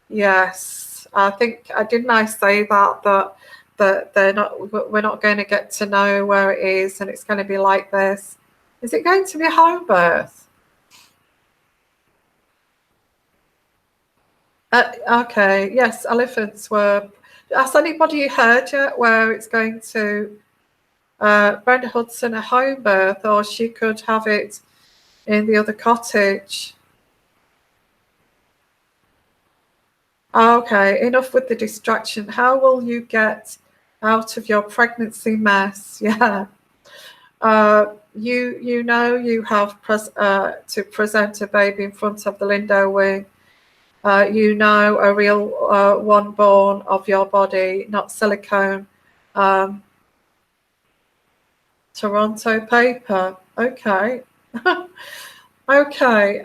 Yes, I think didn't I say that we're not going to get to know where it is, and it's going to be like this. Is it going to be a home birth? Okay, yes, elephants were. Has anybody heard yet where it's going to? Brenda Hudson a home birth, or she could have it in the other cottage. Okay, enough with the distraction. How will you get out of your pregnancy mess? Yeah. You know you have to present a baby in front of the Lindo wing. You know a real one born of your body, not silicone. Um, Toronto paper. Okay. Okay.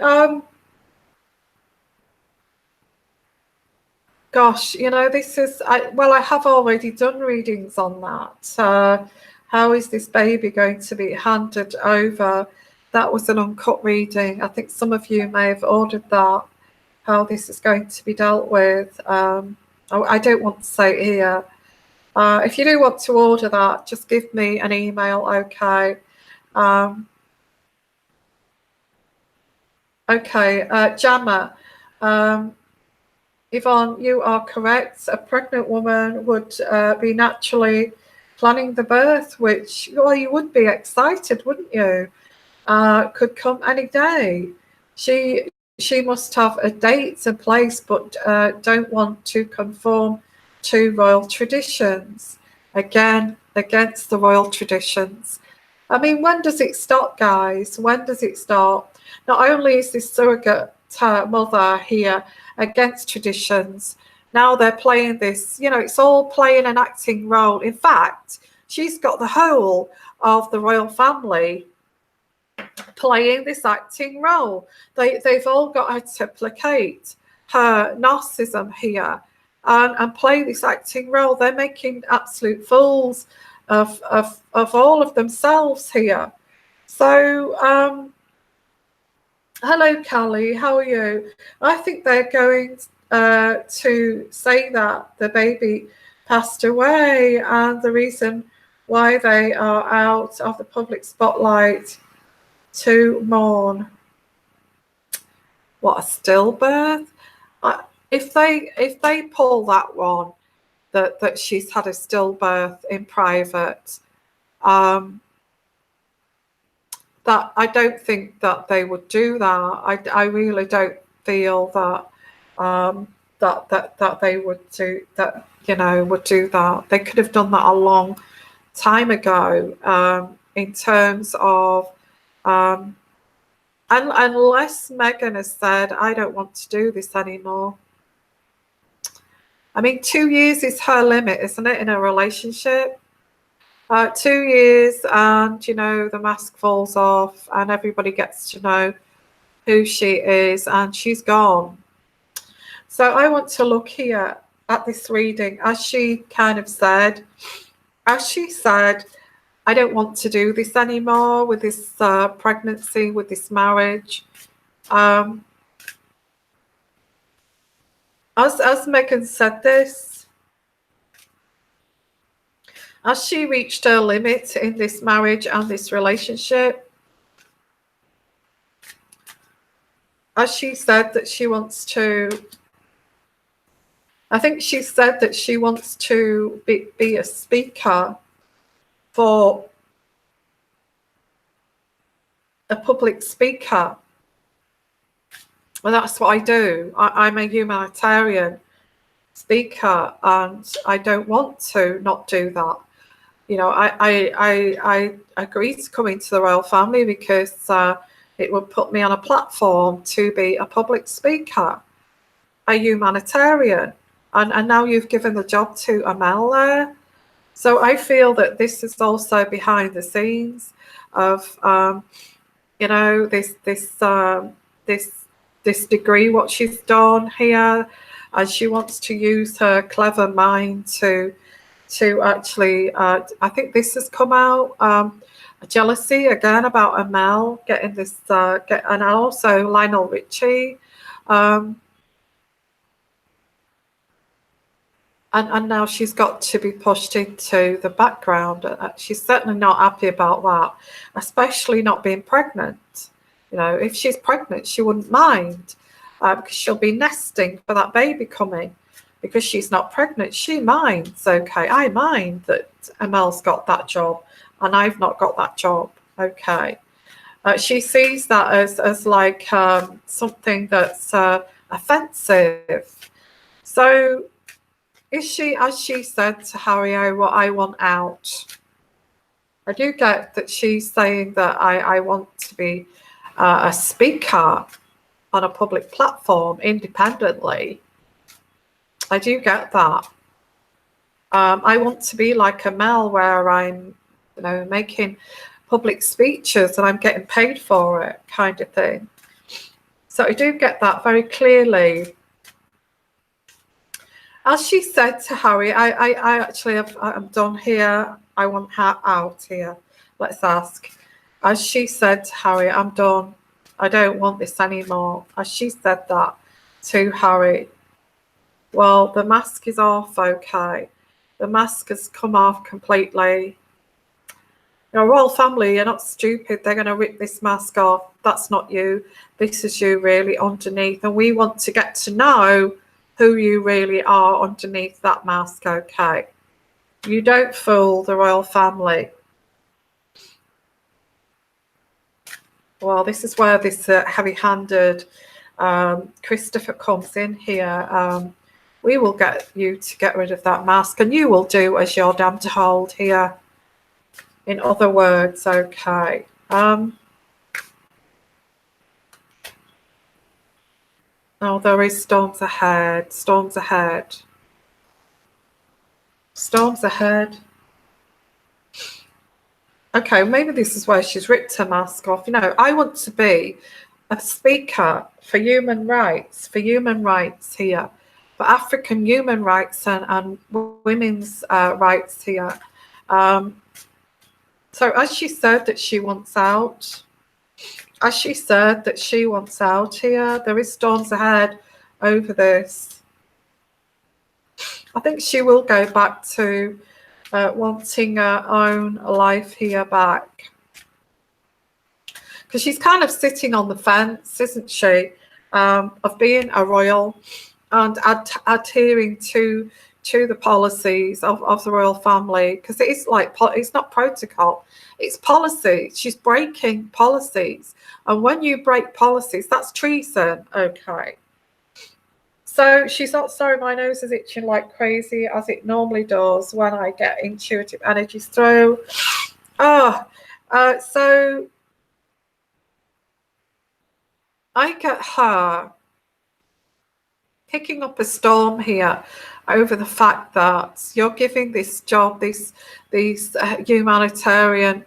Gosh, this is, well, I have already done readings on that. How is this baby going to be handed over? That was an uncut reading. I think some of you may have ordered that, how this is going to be dealt with. I don't want to say it here. If you do want to order that, just give me an email, okay? Okay, Jammer. Yvonne, you are correct. A pregnant woman would be naturally planning the birth, which, well, you would be excited, wouldn't you? Could come any day. She must have a date and place, but don't want to conform to royal traditions. Again, against the royal traditions. I mean, when does it stop, guys? When does it stop? Not only is this surrogate mother here against traditions, now they're playing this, it's all playing an acting role. In fact, she's got the whole of the royal family playing this acting role. They've all got her to placate her narcissism here and play this acting role. They're making absolute fools of all of themselves here. So, hello, Callie, how are you? I think they're going to say that the baby passed away, and the reason why they are out of the public spotlight to mourn. What, a stillbirth? If they pull that one, that she's had a stillbirth in private, that I don't think that they would do that. I really don't feel that that they would do that. Would do that. They could have done that a long time ago. In terms of unless Meghan has said, I don't want to do this anymore. I mean, 2 years is her limit, isn't it, in a relationship? 2 years, and the mask falls off and everybody gets to know who she is, and she's gone. So I want to look here at this reading. As she said, I don't want to do this anymore with this pregnancy, with this marriage. As Meghan said this, as she reached her limit in this marriage and this relationship, as she said that she wants to, I think she said that she wants to be a speaker for a public speaker. Well, that's what I do. I'm a humanitarian speaker, and I don't want to not do that. I agreed to come into the royal family because it would put me on a platform to be a public speaker, a humanitarian. And now you've given the job to Amel there. So I feel that this is also behind the scenes of, this degree, what she's done here, and she wants to use her clever mind to actually, I think this has come out, jealousy again about Amel getting this, and also Lionel Richie. And now she's got to be pushed into the background. She's certainly not happy about that, especially not being pregnant. If she's pregnant, she wouldn't mind because she'll be nesting for that baby coming. Because she's not pregnant, she minds. Okay, I mind that Amel's got that job and I've not got that job. Okay. She sees that as like something that's offensive. So is she, as she said to Harry, oh, what I want out? I do get that she's saying that I want to be a speaker on a public platform independently. I do get that. I want to be like a Mel, where I'm, you know, making public speeches and I'm getting paid for it, kind of thing. So I do get that very clearly. As she said to Harry, I actually I'm done here. I want her out here. Let's ask. As she said to Harry, I'm done. I don't want this anymore. As she said that to Harry, well, the mask is off, okay. The mask has come off completely. Your royal family, you're not stupid. They're going to rip this mask off. That's not you. This is you really underneath. And we want to get to know who you really are underneath that mask, okay? You don't fool the royal family. Well, this is where this heavy-handed Christopher comes in here. We will get you to get rid of that mask, and you will do as you're damned told here. In other words, okay. Oh, there is storms ahead. Storms ahead. Storms ahead. Okay, maybe this is where she's ripped her mask off. You know, I want to be a speaker for human rights here, for African human rights and women's rights here. So as she said that she wants out, here, there is storms ahead over this. I think she will go back to wanting her own life here back. Because she's kind of sitting on the fence, isn't she, of being a royal and adhering to the policies of the royal family, because it is like, it's not protocol, it's policy. She's breaking policies, and when you break policies, that's treason, okay? So she's not, sorry, my nose is itching like crazy, as it normally does when I get intuitive energies through. So I get her picking up a storm here over the fact that you're giving this job, these humanitarian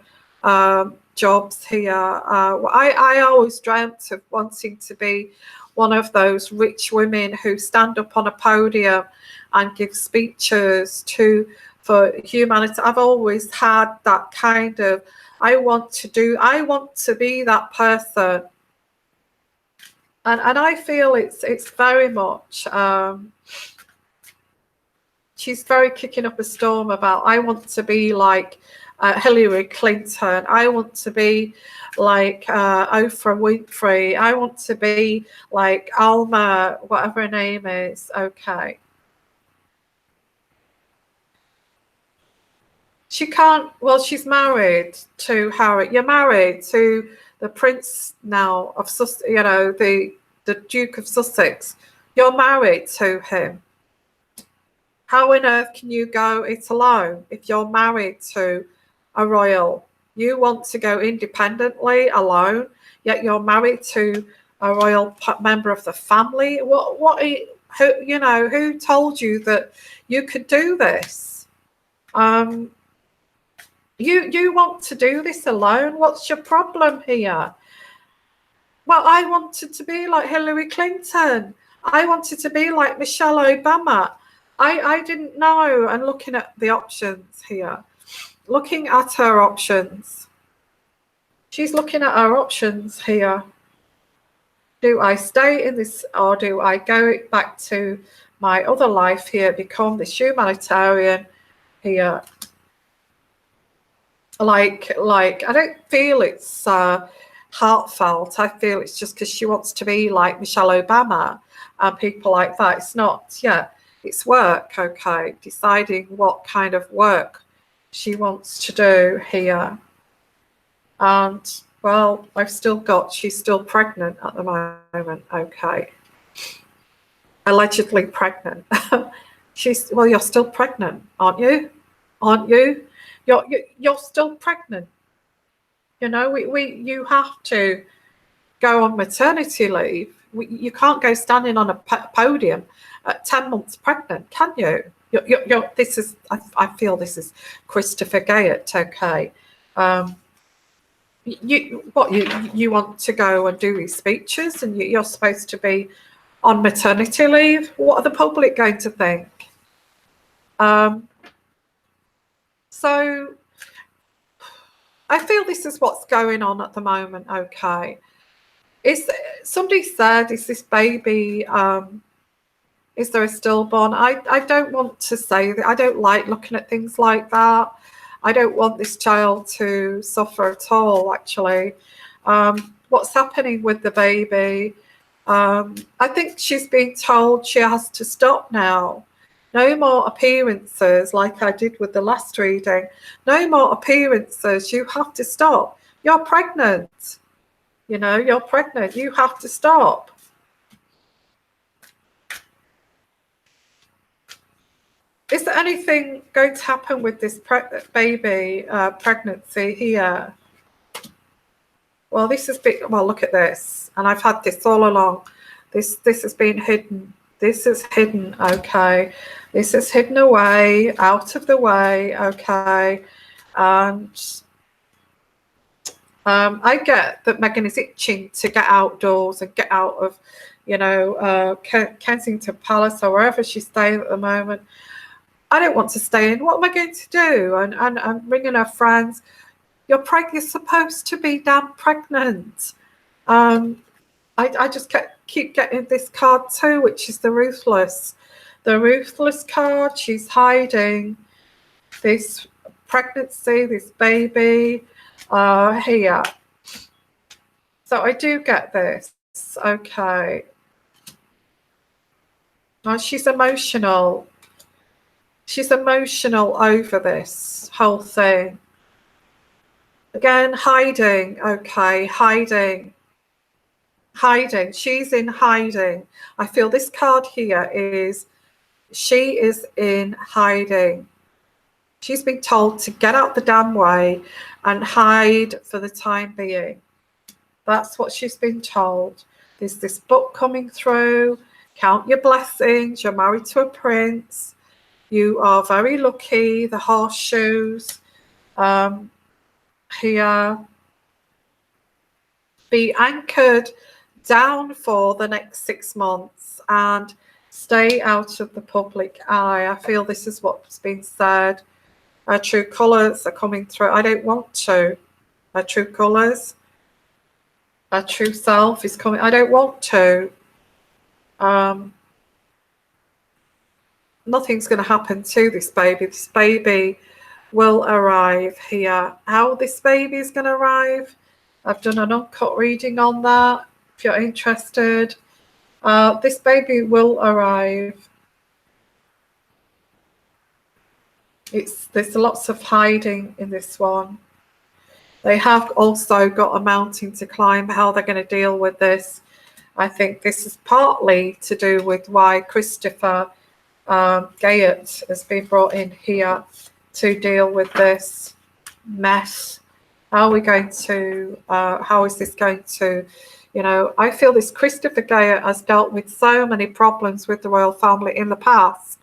jobs here. I always dreamt of wanting to be one of those rich women who stand up on a podium and give speeches for humanity. I've always had that kind of, I want to be that person. And I feel it's very much, she's very kicking up a storm about, I want to be like Hillary Clinton. I want to be like Oprah Winfrey. I want to be like Alma, whatever her name is. Okay. She can't, well, she's married to Harry. You're married to the Prince now of Sussex, you know, the Duke of Sussex. You're married to him. How on earth can you go it alone if you're married to a royal? You want to go independently alone, yet you're married to a royal member of the family. Who told you that you could do this? You want to do this alone? What's your problem here? Well, I wanted to be like Hillary Clinton. I wanted to be like Michelle Obama. I didn't know. And looking at the options here, looking at her options. She's looking at her options here. Do I stay in this, or do I go back to my other life here, become this humanitarian here? Like I don't feel it's heartfelt. I feel it's just because she wants to be like Michelle Obama and people like that. It's not, it's work, okay, deciding what kind of work she wants to do here. And, well, she's still pregnant at the moment, okay. allegedly pregnant. Well, you're still pregnant, aren't you? Aren't you? You're still pregnant. You know, you have to go on maternity leave. You can't go standing on a podium at 10 months pregnant, can you? This is, I feel this is Christopher Gayet, okay? You want to go and do these speeches, and you're supposed to be on maternity leave? What are the public going to think? So I feel this is what's going on at the moment, okay? Somebody said, is this baby, is there a stillborn? I don't want to say that. I don't like looking at things like that. I don't want this child to suffer at all, actually. What's happening with the baby? I think she's being told she has to stop now. No more appearances like I did with the last reading. No more appearances. You have to stop. You're pregnant. You know, you're pregnant. You have to stop. Is there anything going to happen with this baby pregnancy here? Well, this has been, well, look at this. And I've had this all along. This has been hidden. This is hidden, okay. This is hidden away, out of the way, okay. And I get that Meghan is itching to get outdoors and get out of, you know, Kensington Palace or wherever she's staying at the moment. I don't want to stay in. What am I going to do? And I'm ringing her friends. You're supposed to be damn pregnant. I just keep getting this card too, which is the Ruthless. The Ruthless card. She's hiding this pregnancy, this baby here. So I do get this. Okay. Now she's emotional. She's emotional over this whole thing. Again, hiding. Okay, hiding. Hiding. She's in hiding. I feel this card here is, she is in hiding. She's been told to get out the damn way and hide for the time being. That's what she's been told. There's this book coming through. Count your blessings. You're married to a prince. You are very lucky. The horseshoes here. Be anchored down for the next 6 months and stay out of the public eye. I feel this is what's been said. Our true colours are coming through. I don't want to. Our true colours, our true self is coming. I don't want to. Nothing's going to happen to this baby. This baby will arrive here. How this baby is going to arrive, I've done an uncut reading on that. If you're interested, this baby will arrive. There's lots of hiding in this one. They have also got a mountain to climb. How they're going to deal with this, I think this is partly to do with why Christopher Gayet has been brought in here to deal with this mess. How are we going to, how is this going to, you know, I feel this Christopher Gayet has dealt with so many problems with the royal family in the past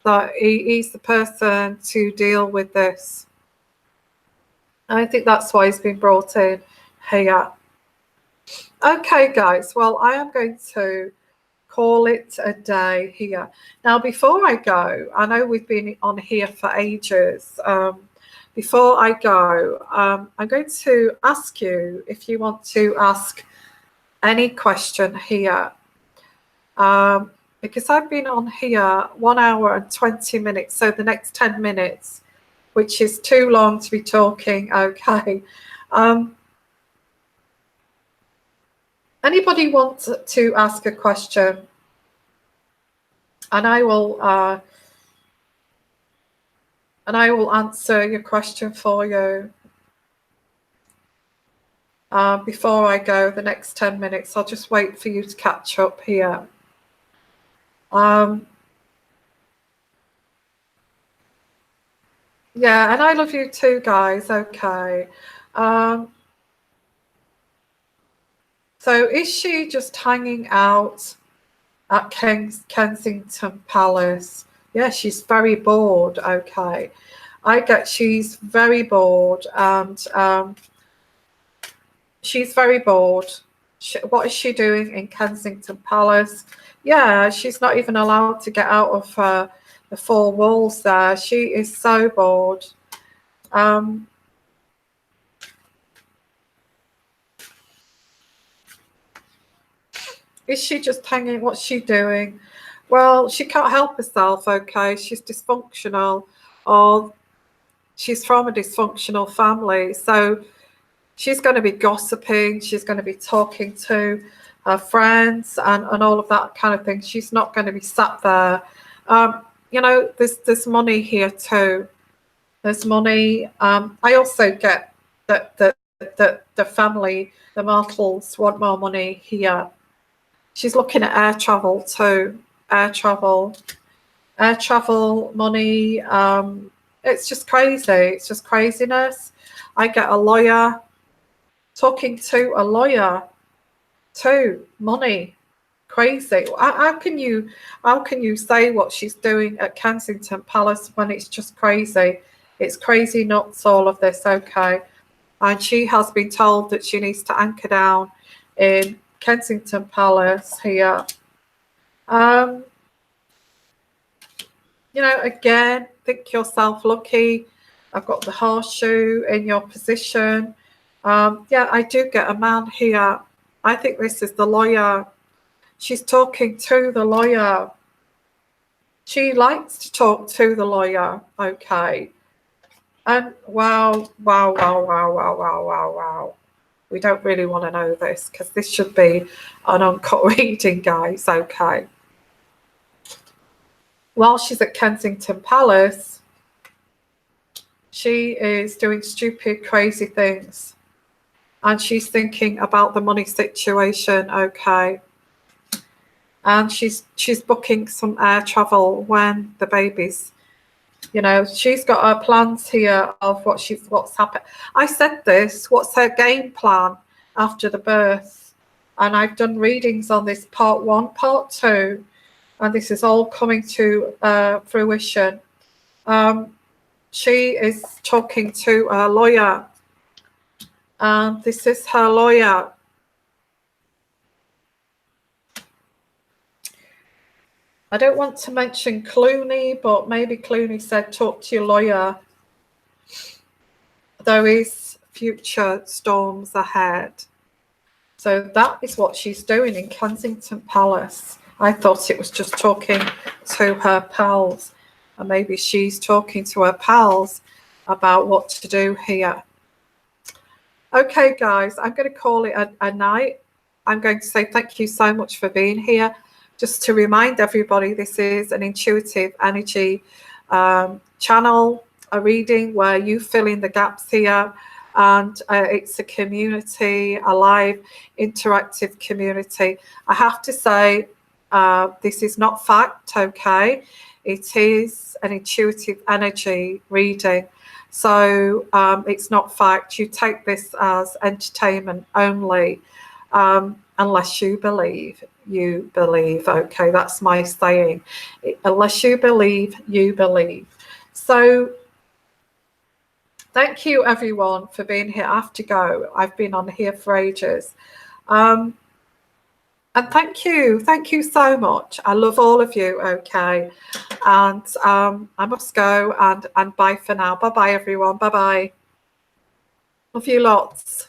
that he's the person to deal with this. And I think that's why he's been brought in here. Okay, guys, well, I am going to call it a day here. Now, before I go, I know we've been on here for ages. Before I go, I'm going to ask you if you want to ask any question here. Because I've been on here 1 hour and 20 minutes, so the next 10 minutes, which is too long to be talking, okay. Anybody want to ask a question? And I will answer your question for you. Before I go, the next 10 minutes, I'll just wait for you to catch up here. Yeah, and I love you too, guys. Okay. So is she just hanging out at Kensington Palace? Yeah, she's very bored. Okay. I get she's very bored, and she's very bored. What is she doing in Kensington Palace? Yeah, she's not even allowed to get out of the four walls there. She is so bored. Is she just hanging? What's she doing? Well, she can't help herself, okay? She's dysfunctional, or she's from a dysfunctional family. So she's going to be gossiping. She's going to be talking to her friends and all of that kind of thing. She's not going to be sat there. You know, there's money here too. There's money. I also get that the family, the Martles, want more money here. She's looking at air travel too. Air travel money. It's just crazy. It's just craziness. I get a lawyer, talking to a lawyer too. Money. Crazy. How can you say what she's doing at Kensington Palace when it's just crazy? It's crazy nuts, all of this. Okay. And she has been told that she needs to anchor down in Kensington Palace here. You know, again, think yourself lucky. I've got the horseshoe in your position. Yeah, I do get a man here. I think this is the lawyer. She's talking to the lawyer. She likes to talk to the lawyer. Okay. And wow. We don't really want to know this because this should be an uncut reading, guys. Okay. While she's at Kensington Palace, she is doing stupid, crazy things. And she's thinking about the money situation, okay. And she's booking some air travel when the baby's, you know, she's got her plans here of what's happened. I said this, what's her game plan after the birth? And I've done readings on this part 1, part 2, and this is all coming to fruition. She is talking to a lawyer, and this is her lawyer. I don't want to mention Clooney, but maybe Clooney said talk to your lawyer. There is future storms ahead. So that is what she's doing in Kensington Palace. I thought it was just talking to her pals, and maybe she's talking to her pals about what to do here. Okay, guys, I'm going to call it a night. I'm going to say thank you so much for being here. Just to remind everybody, this is an intuitive energy channel, a reading where you fill in the gaps here. And it's a community, a live interactive community. I have to say, this is not fact, okay? It is an intuitive energy reading. So it's not fact. You take this as entertainment only, unless you believe. You believe, okay? That's my saying. Unless you believe, you believe. So thank you, everyone, for being here. I have to go. I've been on here for ages. And thank you so much. I love all of you, okay? And I must go, and bye for now. Bye-bye, everyone. Bye-bye. Love you lots.